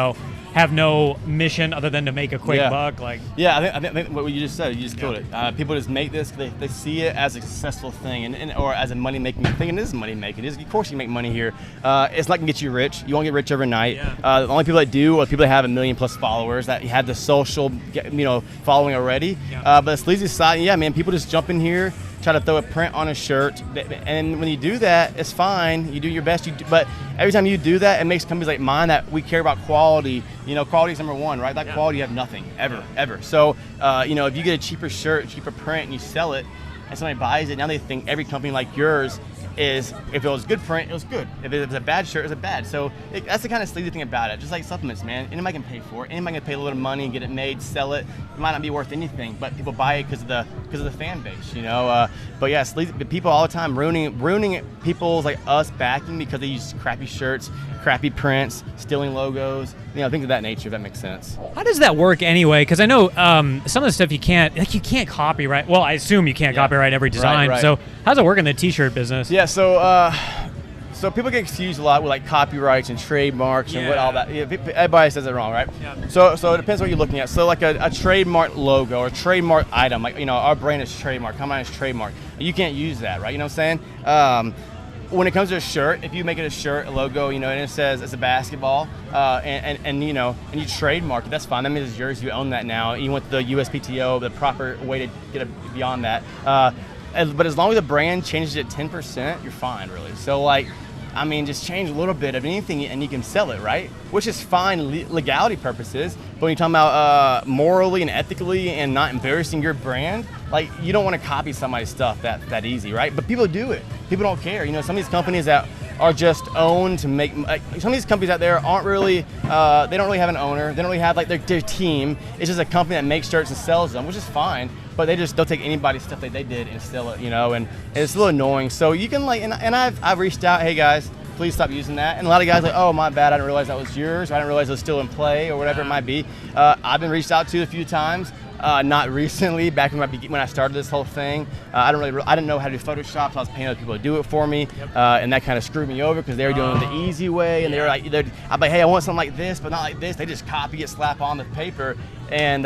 [SPEAKER 1] have no mission other than to make a quick buck? Like,
[SPEAKER 2] I think what you just said, you just killed it. People just make this, they see it as a successful thing, or as a money-making thing, and it is money-making. Of course you can make money here. It's not going to get you rich. You won't get rich overnight. The only people that do are people that have 1 million+ followers, that have the social, following already. But the sleazy side, man, people just jump in here, try to throw a print on a shirt, and when you do that, it's fine. You do your best. But every time you do that, it makes companies like mine that we care about quality. Quality is number one, right? That quality, you have nothing ever. So, if you get a cheaper shirt, cheaper print, and you sell it, and somebody buys it, now they think every company like yours is, if it was good print, it was good. If it was a bad shirt, it was a bad. So that's the kind of sleazy thing about it. Just like supplements, man. Anybody can pay for it. Anybody can pay a little money and get it made, sell it. It might not be worth anything, but people buy it because of the fan base, But yeah, sleazy people all the time ruining people's like us backing because they use crappy shirts, crappy prints, stealing logos, things of that nature. If that makes sense.
[SPEAKER 1] How does that work anyway? Because I know some of the stuff you can't copyright. Well, I assume you can't copyright every design.
[SPEAKER 2] Right.
[SPEAKER 1] So how's it work in the t-shirt business?
[SPEAKER 2] Yeah, so people get confused a lot with like copyrights and trademarks and what all that. Everybody says it wrong, right? Yeah. So it depends what you're looking at. So like a trademark logo or a trademark item, like our brand is trademark, Combat is trademark. You can't use that, right? You know what I'm saying? When it comes to a shirt, if you make it a shirt, a logo, and it says it's a basketball, and you trademark it, that's fine. That means it's yours. You own that now. You want the USPTO, the proper way to get it beyond that. But as long as the brand changes it 10%, you're fine, really. So just change a little bit of anything and you can sell it, right? Which is fine legality purposes. But when you're talking about morally and ethically and not embarrassing your brand, you don't want to copy somebody's stuff that easy, right? But people do it. People don't care. Some of these companies that are just owned to make, some of these companies out there aren't really, they don't really have an owner. They don't really have their team. It's just a company that makes shirts and sells them, which is fine. But they'll take anybody's stuff that they did and sell it, and it's a little annoying. So you can and I've reached out, hey guys, please stop using that. And a lot of guys oh my bad, I didn't realize that was yours, or I didn't realize it was still in play, or whatever it might be. I've been reached out to a few times. Not recently, back when I started this whole thing. I didn't know how to do Photoshop, so I was paying other people to do it for me, and that kind of screwed me over because they were doing it the easy way, and they were I'm like, hey, I want something like this, but not like this. They just copy it, slap on the paper, and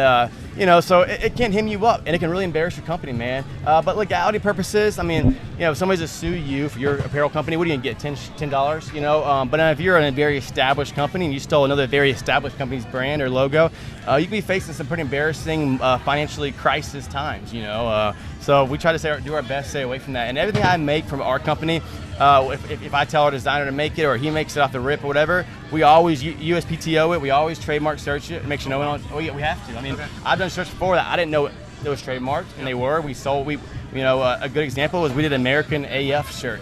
[SPEAKER 2] so it can hem you up, and it can really embarrass your company, man. But legality purposes, if somebody's to sue you for your apparel company, what are you gonna get? $10? But if you're in a very established company and you stole another very established company's brand or logo, you can be facing some pretty embarrassing financially crisis times, So we try to do our best, stay away from that. And everything I make from our company, if I tell our designer to make it or he makes it off the rip or whatever, we always USPTO it. We always trademark search it and make sure no one else. Oh yeah, we have to. I've done shirts before that I didn't know it was trademarked, and they were. We sold. A good example was we did an American AF shirt.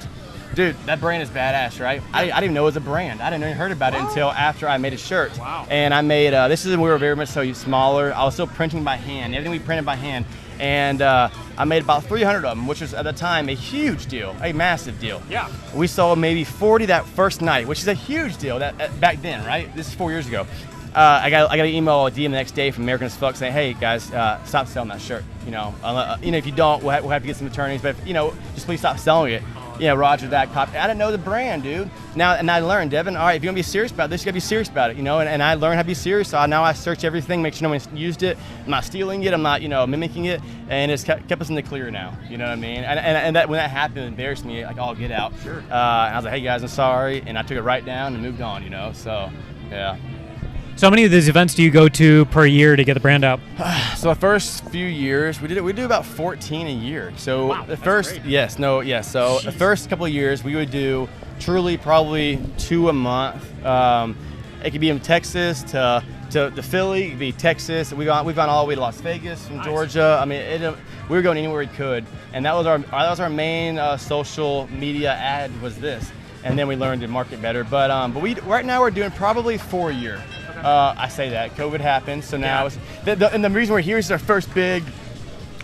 [SPEAKER 2] Dude, that brand is badass, right? I didn't even know it was a brand. I didn't even heard about it until after I made a shirt.
[SPEAKER 1] Wow.
[SPEAKER 2] And I made, this is when we were very much so smaller. I was still printing by hand. Everything we printed by hand. And I made about 300 of them, which was at the time a huge deal, a massive deal.
[SPEAKER 1] Yeah.
[SPEAKER 2] We sold maybe 40 that first night, which is a huge deal back then, right? This is 4 years ago. I got an email or a DM the next day from American as Fuck saying, hey guys, stop selling that shirt. If you don't, we'll have to get some attorneys, but just please stop selling it. Roger that copy. I didn't know the brand, dude. Now, and I learned, Devin, all right, if you're going to be serious about this, you got to be serious about it, and I learned how to be serious. So now I search everything, make sure no one's used it. I'm not stealing it. I'm not, mimicking it. And it's kept us in the clear now. You know what I mean? And that when that happened, it embarrassed me, like, I'll get out.
[SPEAKER 1] Sure.
[SPEAKER 2] And I was like, hey, guys, I'm sorry. And I took it right down and moved on, So, yeah.
[SPEAKER 1] So how many of these events do you go to per year to get the brand out?
[SPEAKER 2] So the first few years, we do about 14 a year. So
[SPEAKER 1] wow,
[SPEAKER 2] the first,
[SPEAKER 1] great.
[SPEAKER 2] So Jeez. The first couple of years, we would do truly probably 2 a month. It could be in Texas to Philly, it could be Texas. We've gone all the way to Las Vegas from Georgia. I mean, we were going anywhere we could, and that was our main social media ad was this. And then we learned to market better. But right now we're doing probably 4 a year. I say that COVID happened, so now and the reason we're here is our first big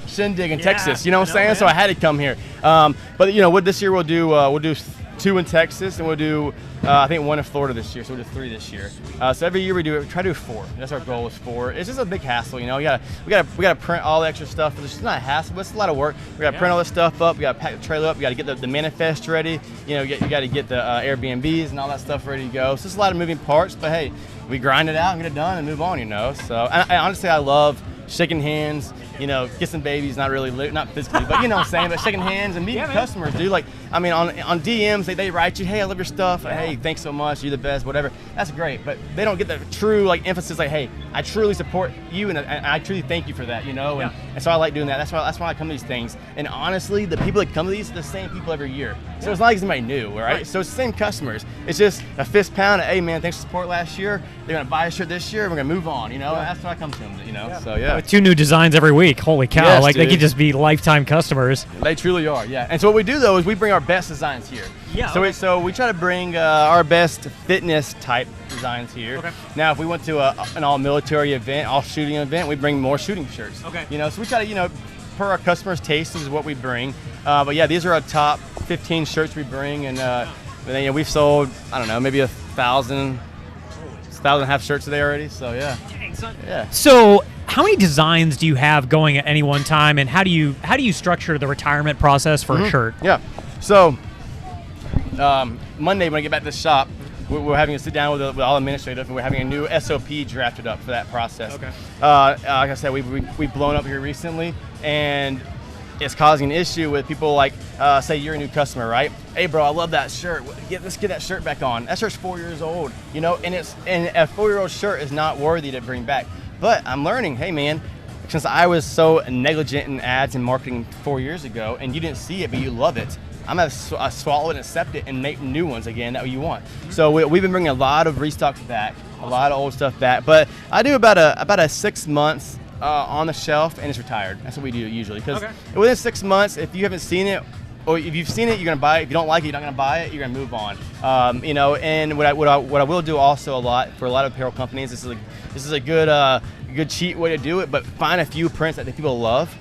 [SPEAKER 2] shindig in Texas. You know what I'm saying? Man. So I had to come here. But this year we'll do 2 in Texas, and we'll do I think 1 in Florida this year. So we'll do 3 this year. So every year we try to do 4. That's our goal is 4. It's just a big hassle, We gotta print all the extra stuff. It's just not a hassle, but it's a lot of work. We gotta print all this stuff up. We gotta pack the trailer up. We gotta get the manifest ready. You gotta get the Airbnbs and all that stuff ready to go. So it's a lot of moving parts, but hey, we grind it out and get it done and move on. So I honestly I love shaking hands. Kissing babies, not physically, but what I'm saying, but shaking hands and meeting customers, dude. Like, I mean, on DMs, they write you, hey, I love your stuff. Hey, thanks so much. You're the best, whatever. That's great, but they don't get the true emphasis. Like, hey, I truly support you, and I truly thank you for that. And so I like doing that. That's why I come to these things. And honestly, the people that come to these are the same people every year. So it's not like somebody new, right? So it's the same customers. It's just a fist pound. Hey, man, thanks for support last year. They're gonna buy a shirt this year. We're gonna move on. That's what I come to them. So
[SPEAKER 1] With 2 new designs every week. Holy cow!
[SPEAKER 2] Yes,
[SPEAKER 1] they could just be lifetime customers.
[SPEAKER 2] They truly are, yeah. And so what we do though is we bring our best designs here. Yeah. So we try to bring our best fitness type designs here. Okay. Now, if we went to an all military event, all shooting event, we bring more shooting shirts. Okay. So we try to per our customers' taste is what we bring. But yeah, these are our top 15 shirts we bring, and we've sold maybe 1,000 and a half shirts today already. So yeah. Dang, son. Yeah. So
[SPEAKER 1] how many designs do you have going at any one time, and how do you structure the retirement process for a shirt?
[SPEAKER 2] Yeah. So Monday when I get back to the shop, we're having to sit down with all administrative, and we're having a new SOP drafted up for that process. Okay. Like I said, we've blown up here recently, and it's causing an issue with people like, say you're a new customer, right? Hey bro, I love that shirt. Let's get that shirt back on. That shirt's 4 years old, and a 4-year-old shirt is not worthy to bring back. But I'm learning, hey man, since I was so negligent in ads and marketing 4 years ago, and you didn't see it, but you love it, I'm gonna swallow it and accept it and make new ones again that you want. So we've been bringing a lot of restocks back, a lot of old stuff back. But I do about a 6 months on the shelf, and it's retired. That's what we do usually. Because within 6 months, if you haven't seen it, or if you've seen it, you're gonna buy it. If you don't like it, you're not gonna buy it. You're gonna move on. And what I will do also a lot for a lot of apparel companies. This is a good cheat way to do it. But find a few prints that the people love,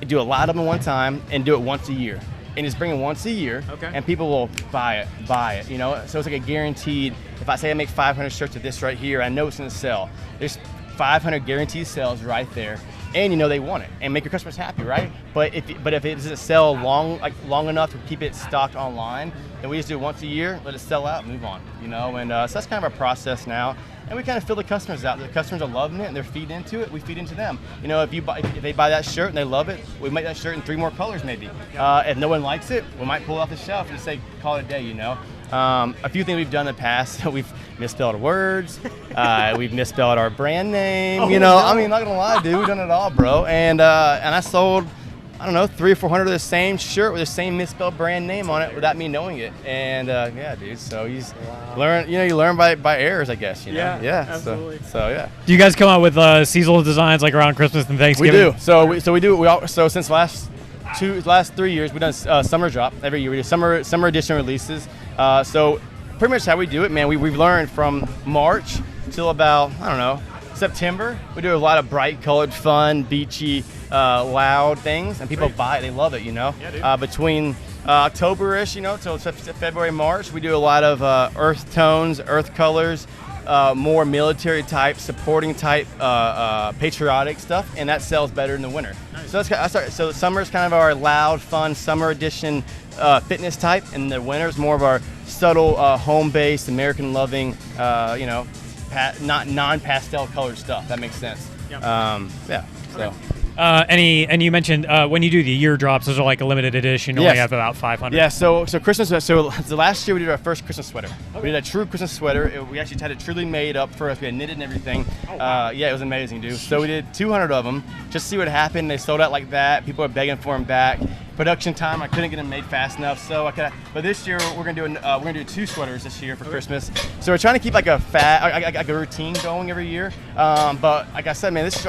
[SPEAKER 2] do a lot of them at one time, and do it once a year. And just bring it once a year, and people will buy it. So it's like a guaranteed. If I say I make 500 shirts of this right here, I know it's gonna sell. There's 500 guaranteed sales right there, and they want it, and make your customers happy, right? But if it doesn't sell long enough to keep it stocked online, then we just do it once a year, let it sell out, move on, And so that's kind of our process now. And we kind of fill the customers out. The customers are loving it, and they're feeding into it. We feed into them. If they buy that shirt and they love it, we make that shirt in 3 more colors maybe. If no one likes it, we might pull it off the shelf and say, call it a day, A few things we've done in the past, we've misspelled words, we've misspelled our brand name, I mean, not gonna lie, dude, we've done it all, bro. And I sold, 300 or 400 of the same shirt with the same misspelled brand name on it without me knowing it. And yeah, dude, so you learn by errors, I guess,
[SPEAKER 1] Yeah, absolutely.
[SPEAKER 2] So yeah.
[SPEAKER 1] Do you guys come out with seasonal designs like around Christmas and Thanksgiving?
[SPEAKER 2] We do. So since last 3 years, we've done summer drop every year. We do summer edition releases. So pretty much how we do it, man, we've learned from March till about, September. We do a lot of bright colored, fun, beachy, loud things, and people buy it. They love it, Yeah, between October-ish, till February, March, we do a lot of earth tones, earth colors, more military type, supporting type, patriotic stuff, and that sells better in the winter. Nice. So summer is kind of our loud, fun summer edition fitness type, and the winter is more of our subtle, home-based, American-loving, not non-pastel colored stuff. That makes sense. Yep. So.
[SPEAKER 1] And you mentioned when you do the year drops, those are like a limited edition. You only have about 500.
[SPEAKER 2] Yeah. So Christmas. So the last year we did our first Christmas sweater. Okay. We did a true Christmas sweater. We actually had it truly made up for us. We had knitted and everything. Oh, wow. Yeah, it was amazing, dude. So we did 200 of them. Just to see what happened. They sold out like that. People are begging for them back. Production time, I couldn't get them made fast enough, so but this year we're gonna do 2 sweaters this year for Christmas. So we're trying to keep like a routine going every year. But like I said, man, this is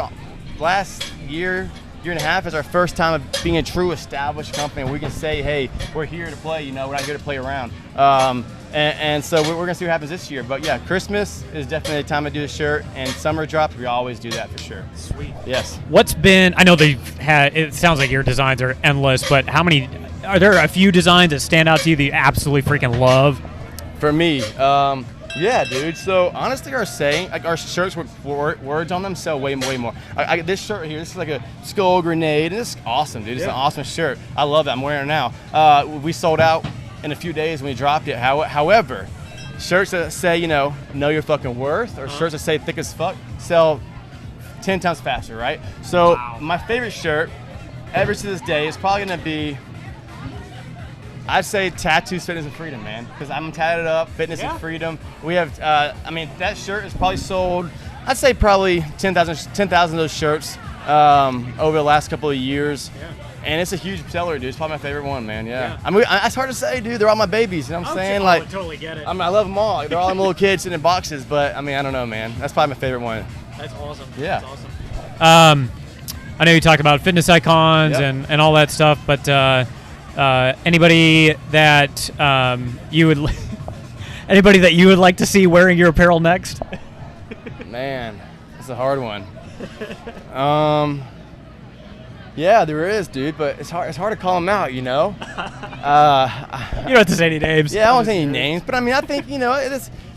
[SPEAKER 2] last year and a half is our first time of being a true established company. We can say, hey, we're here to play. We're not here to play around. And so we're gonna see what happens this year. But yeah, Christmas is definitely the time to do the shirt, and summer drops, we always do that for sure.
[SPEAKER 1] Sweet.
[SPEAKER 2] Yes.
[SPEAKER 1] I know they've had, it sounds like your designs are endless, but are there a few designs that stand out to you that you absolutely freaking love?
[SPEAKER 2] For me, yeah, dude. So honestly, our shirts with words on them sell way more. This shirt right here, this is like a skull grenade, and it's awesome, dude. It's an awesome shirt. I love it. I'm wearing it now. We sold out in a few days when we dropped it. However, shirts that say, know your fucking worth, or shirts that say thick as fuck, sell 10 times faster, right? So my favorite shirt ever to this day is probably gonna be, I'd say Tattoos, Fitness, and Freedom, man. Because I'm tatted up, Fitness and Freedom. We have, that shirt is probably sold, I'd say probably 10,000 of those shirts over the last couple of years. Yeah. And it's a huge seller, dude. It's probably my favorite one, man. Yeah. I mean, it's hard to say, dude. They're all my babies. You know what I'm saying?
[SPEAKER 1] I totally get it.
[SPEAKER 2] I love them all. They're all them little kids sitting in boxes. But I don't know, man. That's probably my favorite one.
[SPEAKER 1] That's awesome.
[SPEAKER 2] Yeah.
[SPEAKER 1] That's awesome. I know you talk about fitness icons and all that stuff, but anybody that you would like to see wearing your apparel next?
[SPEAKER 2] Man, it's a hard one. Yeah, there is, dude, but it's hard to call them out, You don't
[SPEAKER 1] have to say any names.
[SPEAKER 2] Yeah, I won't say any names, but I think,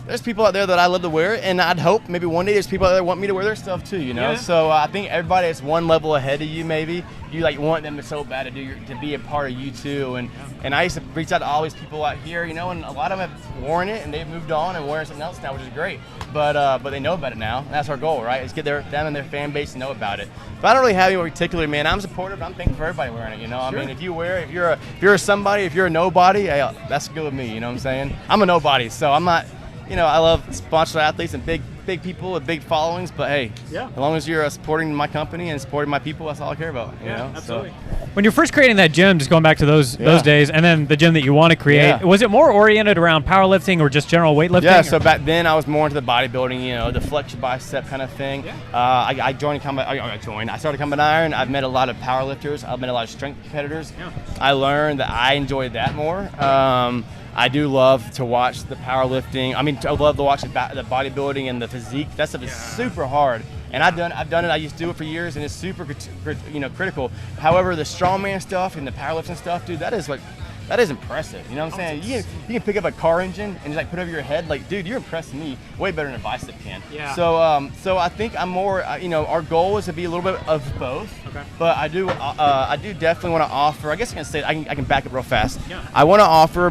[SPEAKER 2] there's people out there that I love to wear, and I'd hope maybe one day there's people out there that want me to wear their stuff too, Yeah. So I think everybody is one level ahead of you, maybe. You want them so bad to be a part of you too, and I used to reach out to all these people out here, and a lot of them have worn it and they've moved on and wearing something else now, which is great. But they know about it now. And that's our goal, right? Is get them and their fan base to know about it. But I don't really have anyone particular, man. I'm supportive. I'm thankful for everybody wearing it. Sure. If you wear it, if you're a somebody, if you're a nobody, hey, that's good with me. You know what I'm saying? I'm a nobody, so I'm not. I love sponsored athletes and big people with big followings, but hey, as long as you're supporting my company and supporting my people, that's all I care about.
[SPEAKER 1] Absolutely. So. When you're first creating that gym, just going back to those days, and then the gym that you want to create, was it more oriented around powerlifting or just general weightlifting?
[SPEAKER 2] Yeah, so back then I was more into the bodybuilding, the flex bicep kind of thing. Yeah. I joined Combat. I started Combat Iron. I've met a lot of powerlifters. I've met a lot of strength competitors. Yeah. I learned that I enjoyed that more. I do love to watch the powerlifting. I love to watch the bodybuilding and the physique. That stuff is super hard. And I've done it. I used to do it for years, and it's super, critical. However, the strongman stuff and the powerlifting stuff, dude, that is impressive. You know what I'm saying? You can pick up a car engine and just put it over your head. Dude, you're impressing me way better than a bicep can. Yeah. So I think I'm more. Our goal is to be a little bit of both. Okay. But I do definitely want to offer. I guess I can say I can back up real fast. Yeah. I want to offer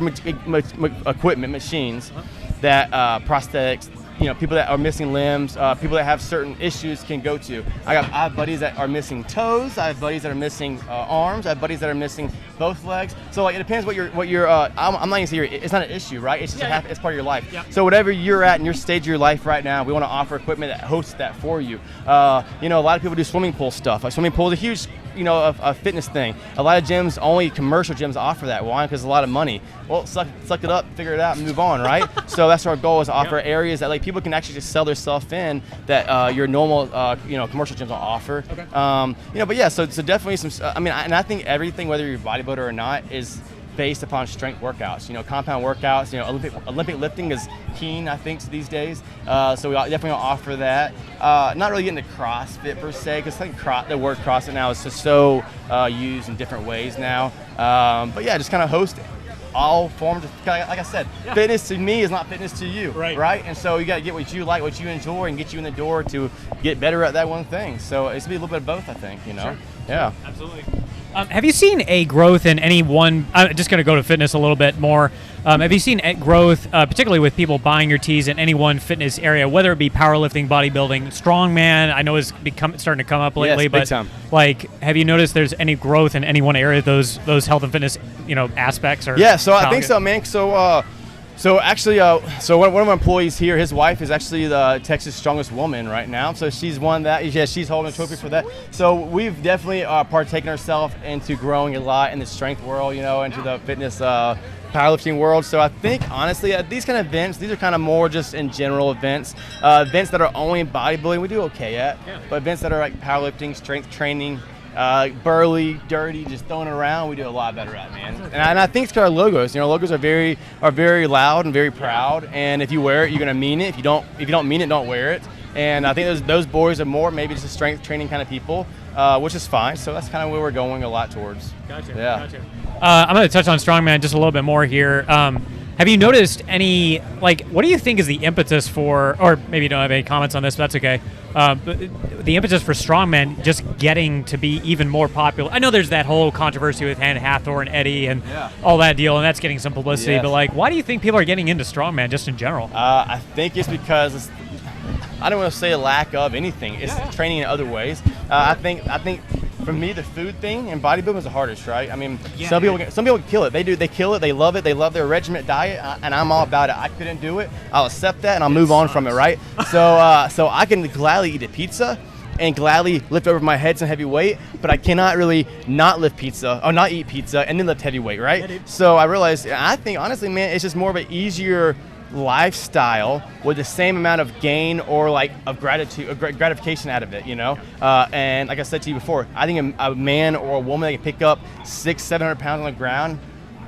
[SPEAKER 2] equipment, machines that prosthetics. People that are missing limbs, people that have certain issues can go to. I have buddies that are missing toes. I have buddies that are missing arms. I have buddies that are missing both legs. So it depends what you're. I'm not gonna say it's not an issue, right? It's just it's part of your life. Yeah. So whatever you're at in your stage of your life right now, we want to offer equipment that hosts that for you. A lot of people do swimming pool stuff. Swimming pool is a huge. A fitness thing. A lot of gyms, only commercial gyms offer that. Why? Because it's a lot of money. Well, suck it up, figure it out, and move on, right? So that's our goal, is to offer areas that people can actually just sell their stuff in that your normal, commercial gyms don't offer. Okay. But yeah, so definitely some. And I think everything, whether you're a bodybuilder or not, is based upon strength workouts, compound workouts. Olympic lifting is keen, I think, these days. So we definitely offer that. Not really getting into CrossFit per se, because I think the word CrossFit now is just so used in different ways now. But yeah, just kind of host it. all forms of, like I said, fitness to me is not fitness to you, right? And so you got to get what you like, what you enjoy, and get you in the door to get better at that one thing. So it's be a little bit of both, I think, you know?
[SPEAKER 1] Sure.
[SPEAKER 2] Yeah.
[SPEAKER 1] Absolutely. Have you seen a growth in any one? I'm just going to go to fitness a little bit more. Have you seen growth, particularly with people buying your tees in any one fitness area, whether it be powerlifting, bodybuilding, strongman? I know is starting to come up lately,
[SPEAKER 2] yes,
[SPEAKER 1] but
[SPEAKER 2] big time.
[SPEAKER 1] Like, have you noticed there's any growth in any one area? Those health and fitness, aspects are.
[SPEAKER 2] Yeah, so I think so, man. So actually, one of my employees here, his wife is actually the Texas strongest woman right now. So she's won that. Yeah, she's holding a trophy for that. So we've definitely partaken ourselves into growing a lot in the strength world, into the fitness powerlifting world. So I think, honestly, at these kind of events, these are kind of more just in general events. Events that are only in bodybuilding, we do okay at. Yeah. But events that are like powerlifting, strength training, burly, dirty, just throwing it around, we do a lot better at, man. And I think it's because our logos. Our logos are very loud and very proud. And if you wear it, you're gonna mean it. If you don't mean it, don't wear it. And I think those boys are more maybe just a strength training kind of people, which is fine. So that's kind of where we're going a lot towards.
[SPEAKER 1] Gotcha.
[SPEAKER 2] Yeah.
[SPEAKER 1] Gotcha. I'm gonna touch on strongman just a little bit more here. Have you noticed any, what do you think is the impetus for, or maybe you don't have any comments on this, but that's okay, but the impetus for strongman just getting to be even more popular? I know there's that whole controversy with Anne Hathor and Eddie and all that deal, and that's getting some publicity, but why do you think people are getting into strongman just in general?
[SPEAKER 2] I think it's because I don't want to say a lack of anything. It's training in other ways. I think for me, the food thing and bodybuilding is the hardest, right? I mean, some people kill it. They kill it. They love it. They love their regiment diet, and I'm all about it. I couldn't do it. I'll accept that, and I'll move on from it, right? So I can gladly eat a pizza and gladly lift over my head some heavy weight, but I cannot really not lift pizza or not eat pizza and then lift heavy weight, right? So I realized, I think, honestly, man, it's just more of an easier lifestyle with the same amount of gain or of gratification out of it, and like I said to you before, I think a man or a woman that can pick up 600-700 pounds on the ground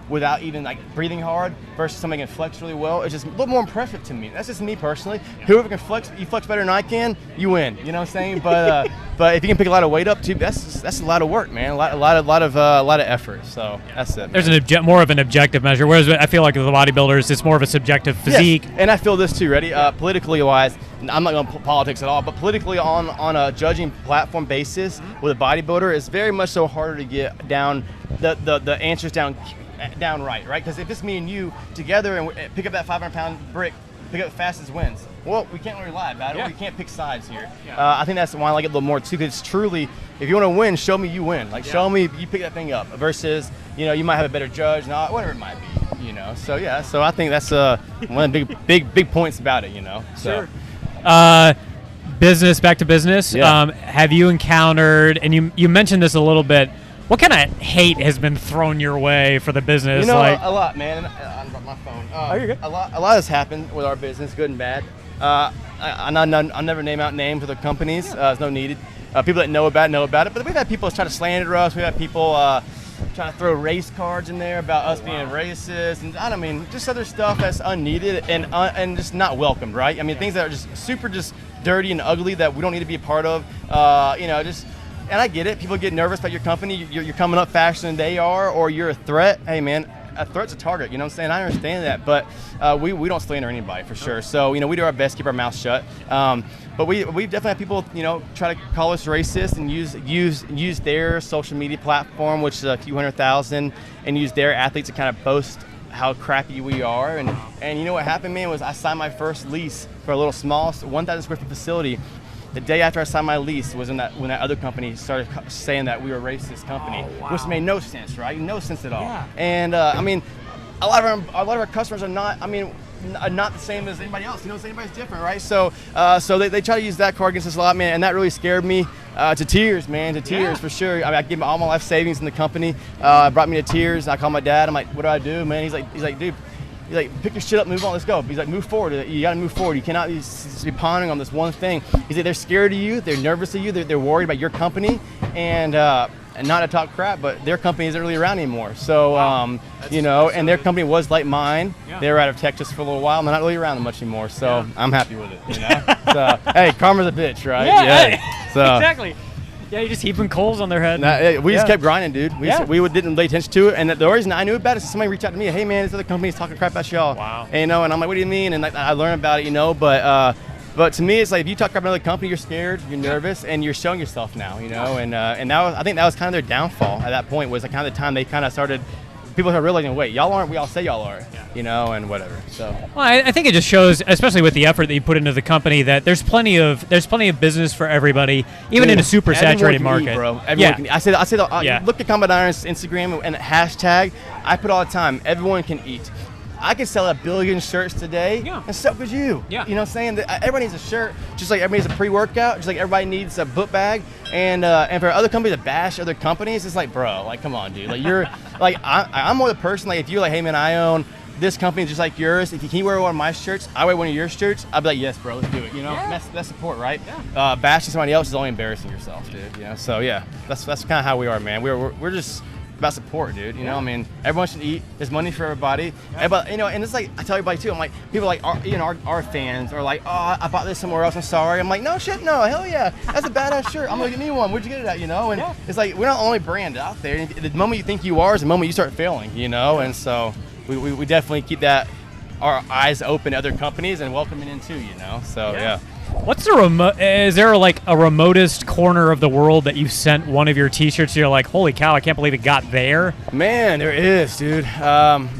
[SPEAKER 2] without even breathing hard versus somebody can flex really well, it's just a little more impressive to me. That's just me personally. Whoever can flex, you flex better than I can, you win. You know what I'm saying? But but if you can pick a lot of weight up too, that's a lot of work, man. A lot of effort. So that's it.
[SPEAKER 1] There's more of an objective measure, whereas I feel like with the bodybuilders, it's more of a subjective physique.
[SPEAKER 2] Yes. And I feel this too. Ready? Politically wise, I'm not going to politics at all, but politically on a judging platform basis with a bodybuilder, it's very much so harder to get down the answers down right? Because if it's me and you together and pick up that 500-pound brick, pick up the fastest wins. Well, we can't really lie about it. We can't pick sides here. I think that's why I like it a little more too, because it's truly, if you want to win, show me you win. Show me you pick that thing up versus, you might have a better judge, whatever it might be, So I think that's one of the big points about it, So.
[SPEAKER 1] Sure. Business, back to business. Have you encountered, and you mentioned this a little bit, what kind of hate has been thrown your way for the business?
[SPEAKER 2] A lot, man. I dropped my phone.
[SPEAKER 1] Oh, you're good.
[SPEAKER 2] A lot has happened with our business, good and bad. I'll never name out names of the companies. There's no needed. People that know about it. But we've had people try to slander us. We've had people trying to throw race cards in there about us being racist, and just other stuff that's unneeded and just not welcomed, right? Things that are just super just dirty and ugly that we don't need to be a part of. And I get it. People get nervous about your company. You're coming up faster than they are, or you're a threat. Hey, man, a threat's a target. You know what I'm saying? I understand that, but we don't slander anybody for sure. So we do our best to keep our mouths shut. But we've definitely had people try to call us racist and use their social media platform, which is a few 100,000, and use their athletes to kind of boast how crappy we are. And you know what happened, man, was I signed my first lease for a little small 1,000 square foot facility. The day after I signed my lease was when that other company started saying that we were a racist company, which made no sense, right? No sense at all. Yeah. And a lot of our customers are not the same as anybody else. Everybody's different, right? So they try to use that card against us a lot, man, and that really scared me to tears, man, for sure. I gave all my life savings in the company, brought me to tears. I called my dad. I'm like, what do I do, man? He's like, dude. He's like, pick your shit up, move on, let's go. He's like, move forward. You got to move forward. You cannot be pondering on this one thing. He's like, they're scared of you. They're nervous of you. They're worried about your company. And not to talk crap, but their company isn't really around anymore. So, and their company was like mine. Yeah. They were out of Texas for a little while, and they're not really around much anymore. So I'm happy with it, So, hey, karma's a bitch, right?
[SPEAKER 1] Yeah. So, exactly. Yeah, you just heaping coals on their head.
[SPEAKER 2] We just kept grinding, dude. We didn't lay attention to it. And the reason I knew about it is somebody reached out to me. Hey, man, this other company's talking crap about y'all.
[SPEAKER 1] Wow.
[SPEAKER 2] And, and I'm like, what do you mean? And I learned about it, But to me, it's like if you talk about another company, you're scared, you're nervous, and you're showing yourself now, And I think that was kind of their downfall at that point. Was kind of the time they kind of started. People are realizing, wait, y'all aren't. We all say y'all are, and whatever. So.
[SPEAKER 1] Well, I think it just shows, especially with the effort that you put into the company, that there's plenty of business for everybody, even in a super saturated market.
[SPEAKER 2] Eat, bro. Everyone can eat. I say look at Combat Iron's Instagram and hashtag. I put all the time. Everyone can eat. I could sell 1 billion shirts today, and so could you.
[SPEAKER 1] Yeah.
[SPEAKER 2] You know what I'm saying? That everybody needs a shirt, just like everybody needs a pre-workout, just like everybody needs a book bag. And for other companies to bash other companies, it's like, bro, like, come on, dude. Like, you're, like, I'm more the person, like, if you're like, hey, man, I own this company just like yours. If you can wear one of my shirts, I wear one of your shirts, I'd be like, yes, bro, let's do it, That's support, right? Yeah. Bashing somebody else is only embarrassing yourself, dude, So, yeah, that's kind of how we are, man. We're just about support, dude. I mean, everyone should eat. There's money for everybody. Everybody, and it's like I tell everybody too. I'm like, people like our fans are like, oh, I bought this somewhere else. I'm sorry. I'm like, no shit, no, hell yeah, that's a badass shirt. I'm gonna get me one. Where'd you get it at? And it's like we're not the only brand out there. The moment you think you are is the moment you start failing. And so we definitely keep our eyes open to other companies and welcoming in too. So yeah.
[SPEAKER 1] What's the is there like a remotest corner of the world that you've sent one of your t-shirts, you're like, holy cow, I can't believe it got there?
[SPEAKER 2] Man, there is, dude.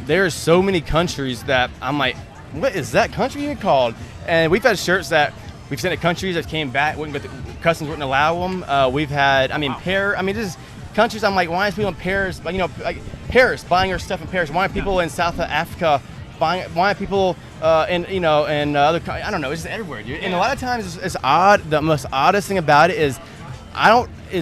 [SPEAKER 2] There's so many countries that I'm like, what is that country even called? And we've had shirts that we've sent to countries that came back, customs wouldn't allow them. We've had, just countries, I'm like, why is people in Paris, like Paris, buying our stuff in Paris? Why are people in South Africa why people in other, I don't know, it's just everywhere, dude. And a lot of times it's odd. The most oddest thing about it is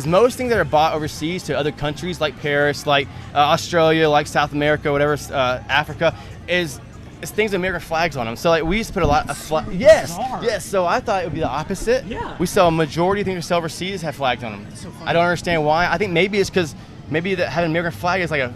[SPEAKER 2] most things that are bought overseas to other countries like Paris, like Australia, like South America, whatever, Africa, is things with American flags on them. So like we used to put a lot of flags. Yes. So I thought it would be the opposite.
[SPEAKER 1] Yeah.
[SPEAKER 2] We sell a majority of things we sell overseas have flags on them.
[SPEAKER 1] That's so funny.
[SPEAKER 2] I don't understand why. I think maybe it's because maybe that having an American flag is like a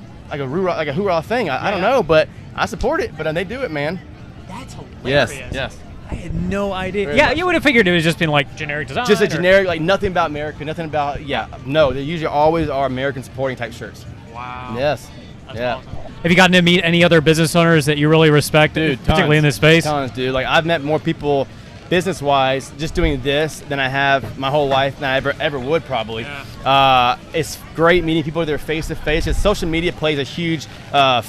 [SPEAKER 2] hoorah thing. I don't know, but I support it. But they do it, man.
[SPEAKER 1] That's hilarious.
[SPEAKER 2] Yes.
[SPEAKER 1] I had no idea. You would have figured it was just been like generic design.
[SPEAKER 2] Just a generic, like nothing about America, nothing about, no, they usually always are American supporting type shirts.
[SPEAKER 1] Wow.
[SPEAKER 2] Yes.
[SPEAKER 1] That's awesome. Have you gotten to meet any other business owners that you really respect,
[SPEAKER 2] dude,
[SPEAKER 1] particularly in this space?
[SPEAKER 2] Tons, dude. Like I've met more people business-wise just doing this than I have my whole life than I ever would probably. Yeah. It's great meeting people that are face-to-face. Because social media plays a huge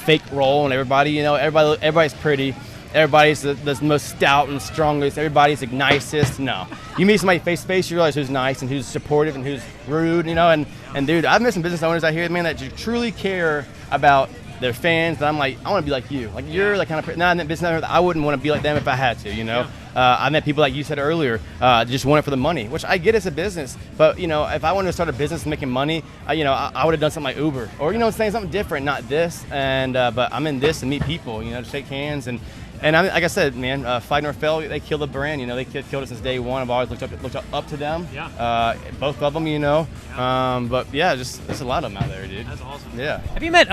[SPEAKER 2] fake role in everybody. Everybody's pretty. Everybody's the most stout and strongest. Everybody's the nicest. No. You meet somebody face-to-face, you realize who's nice and who's supportive and who's rude, And dude, I've met some business owners out here, man, that truly care about their fans. And I'm like, I want to be like you. Like you're the kind of person, not that business owner, I wouldn't want to be like them if I had to,
[SPEAKER 1] Yeah.
[SPEAKER 2] I met people like you said earlier, just want it for the money, which I get as a business. But, if I wanted to start a business making money, I would have done something like Uber or, saying something different, not this. And but I'm in this to meet people, to shake hands. And like I said, man, Fight Nor Fail, they killed the brand. They killed it since day one. I've always looked up to them.
[SPEAKER 1] Yeah.
[SPEAKER 2] Both of them, Yeah. But yeah, just there's a lot of them out there, dude.
[SPEAKER 1] That's awesome.
[SPEAKER 2] Yeah.
[SPEAKER 1] Have you met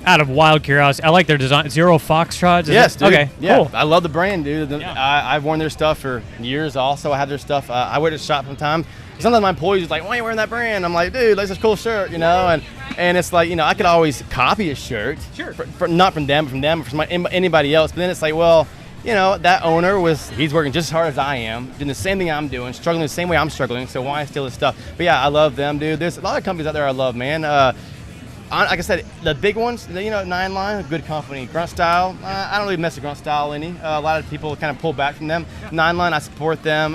[SPEAKER 1] out of wild curiosity, I like their design. Zero Foxtrot.
[SPEAKER 2] Yes, dude.
[SPEAKER 1] Okay,
[SPEAKER 2] yeah.
[SPEAKER 1] Cool.
[SPEAKER 2] I love the brand, dude.
[SPEAKER 1] Yeah.
[SPEAKER 2] I've worn their stuff for years. Also, I have their stuff. I wear it to shop sometimes. Sometimes my employees are like, "Why are you wearing that brand?" I'm like, "Dude, that's a cool shirt," And it's like, I could always copy a shirt.
[SPEAKER 1] Sure.
[SPEAKER 2] Not from them, or from anybody else. But then it's like, well, that owner he's working just as hard as I am, doing the same thing I'm doing, struggling the same way I'm struggling. So why steal his stuff? But yeah, I love them, dude. There's a lot of companies out there I love, man. Like I said, the big ones, 9 Line, a good company. Grunt Style, I don't really mess with Grunt Style any. A lot of people kind of pull back from them. 9 Line, I support them.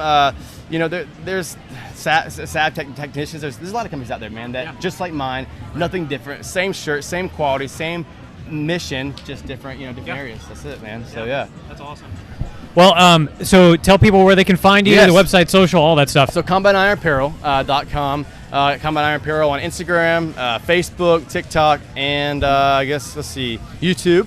[SPEAKER 2] There's SAB technicians. There's a lot of companies out there, man, that just like mine, nothing different. Same shirt, same quality, same mission, just different, different areas. That's it, man. So yeah.
[SPEAKER 1] That's awesome. Well, so tell people where they can find you, the website, social, all that stuff.
[SPEAKER 2] So CombatIronApparel.com. Combat Iron Apparel on Instagram, Facebook, TikTok, and YouTube.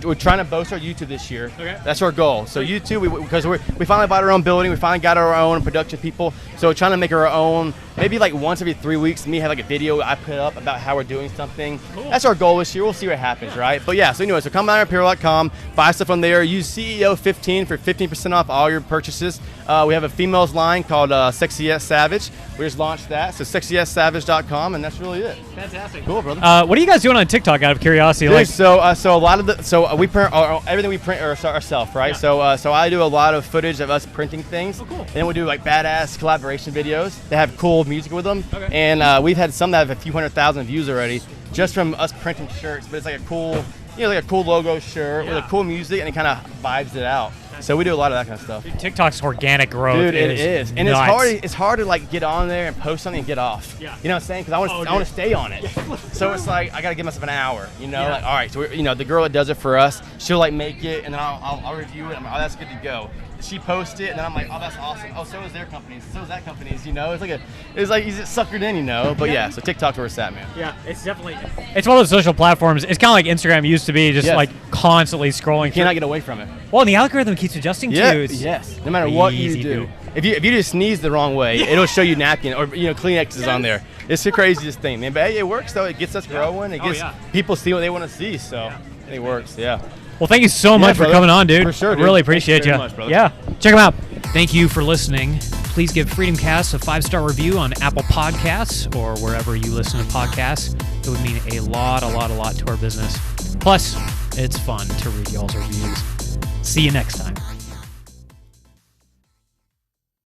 [SPEAKER 2] We're trying to boast our YouTube this year.
[SPEAKER 1] Okay.
[SPEAKER 2] That's our goal. So YouTube, because we finally bought our own building, we finally got our own production people. So we're trying to make our own maybe like once every 3 weeks, me have like a video I put up about how we're doing something.
[SPEAKER 1] Cool.
[SPEAKER 2] That's our goal this year. We'll see what happens, right? But yeah, so anyway, so CombatIronApparel.com, buy stuff on there. Use CEO15 for 15% off all your purchases. We have a females line called Sexy S Savage. We just launched that, so sexysavage.com, and that's really it.
[SPEAKER 1] Fantastic.
[SPEAKER 2] Cool, brother.
[SPEAKER 1] What are you guys doing on TikTok? Out of curiosity,
[SPEAKER 2] Dude, so a lot of we print everything we print ourselves, right?
[SPEAKER 1] Yeah.
[SPEAKER 2] So I do a lot of footage of us printing things.
[SPEAKER 1] Oh, cool.
[SPEAKER 2] And then we do like badass collaboration videos that have cool music with them.
[SPEAKER 1] Okay.
[SPEAKER 2] And we've had some that have a few 100,000 views already, just from us printing shirts. But it's like a cool, like a cool logo shirt with a cool music, and it kind of vibes it out. So we do a lot of that kind of stuff.
[SPEAKER 1] Dude, TikTok's organic growth.
[SPEAKER 2] Dude, it is, and
[SPEAKER 1] nuts.
[SPEAKER 2] it's hard to like get on there and post something and get off.
[SPEAKER 1] Yeah.
[SPEAKER 2] You know what I'm saying? Because I want to stay on it. So it's like I gotta give myself an hour. You know, like all right. So the girl that does it for us, she'll like make it, and then I'll review it. I'm like, oh, that's good to go. She posts it, and then I'm like, oh, that's awesome. Oh, so is their companies. So is that company's. You know, it's like he's suckered in. You know, but yeah. So TikTok's where it's at, man.
[SPEAKER 1] Yeah, it's definitely. It's one of those social platforms. It's kind of like Instagram used to be, just like constantly scrolling.
[SPEAKER 2] You cannot get away from it.
[SPEAKER 1] Well, and the algorithm keeps adjusting too.
[SPEAKER 2] Yes. No matter what you do. If you just sneeze the wrong way, it'll show you napkin or Kleenex is on there. It's the craziest thing, man. But hey, it works though. It gets us growing. It gets people see what they want to see. So it works. Yeah.
[SPEAKER 1] Well, thank you so much for coming on, dude.
[SPEAKER 2] For sure, dude.
[SPEAKER 1] Really appreciate you.
[SPEAKER 2] Much, brother.
[SPEAKER 1] Yeah, check them out. Thank you for listening. Please give FreedomCast a 5-star review on Apple Podcasts or wherever you listen to podcasts. It would mean a lot to our business. Plus, it's fun to read y'all's reviews. See you next time.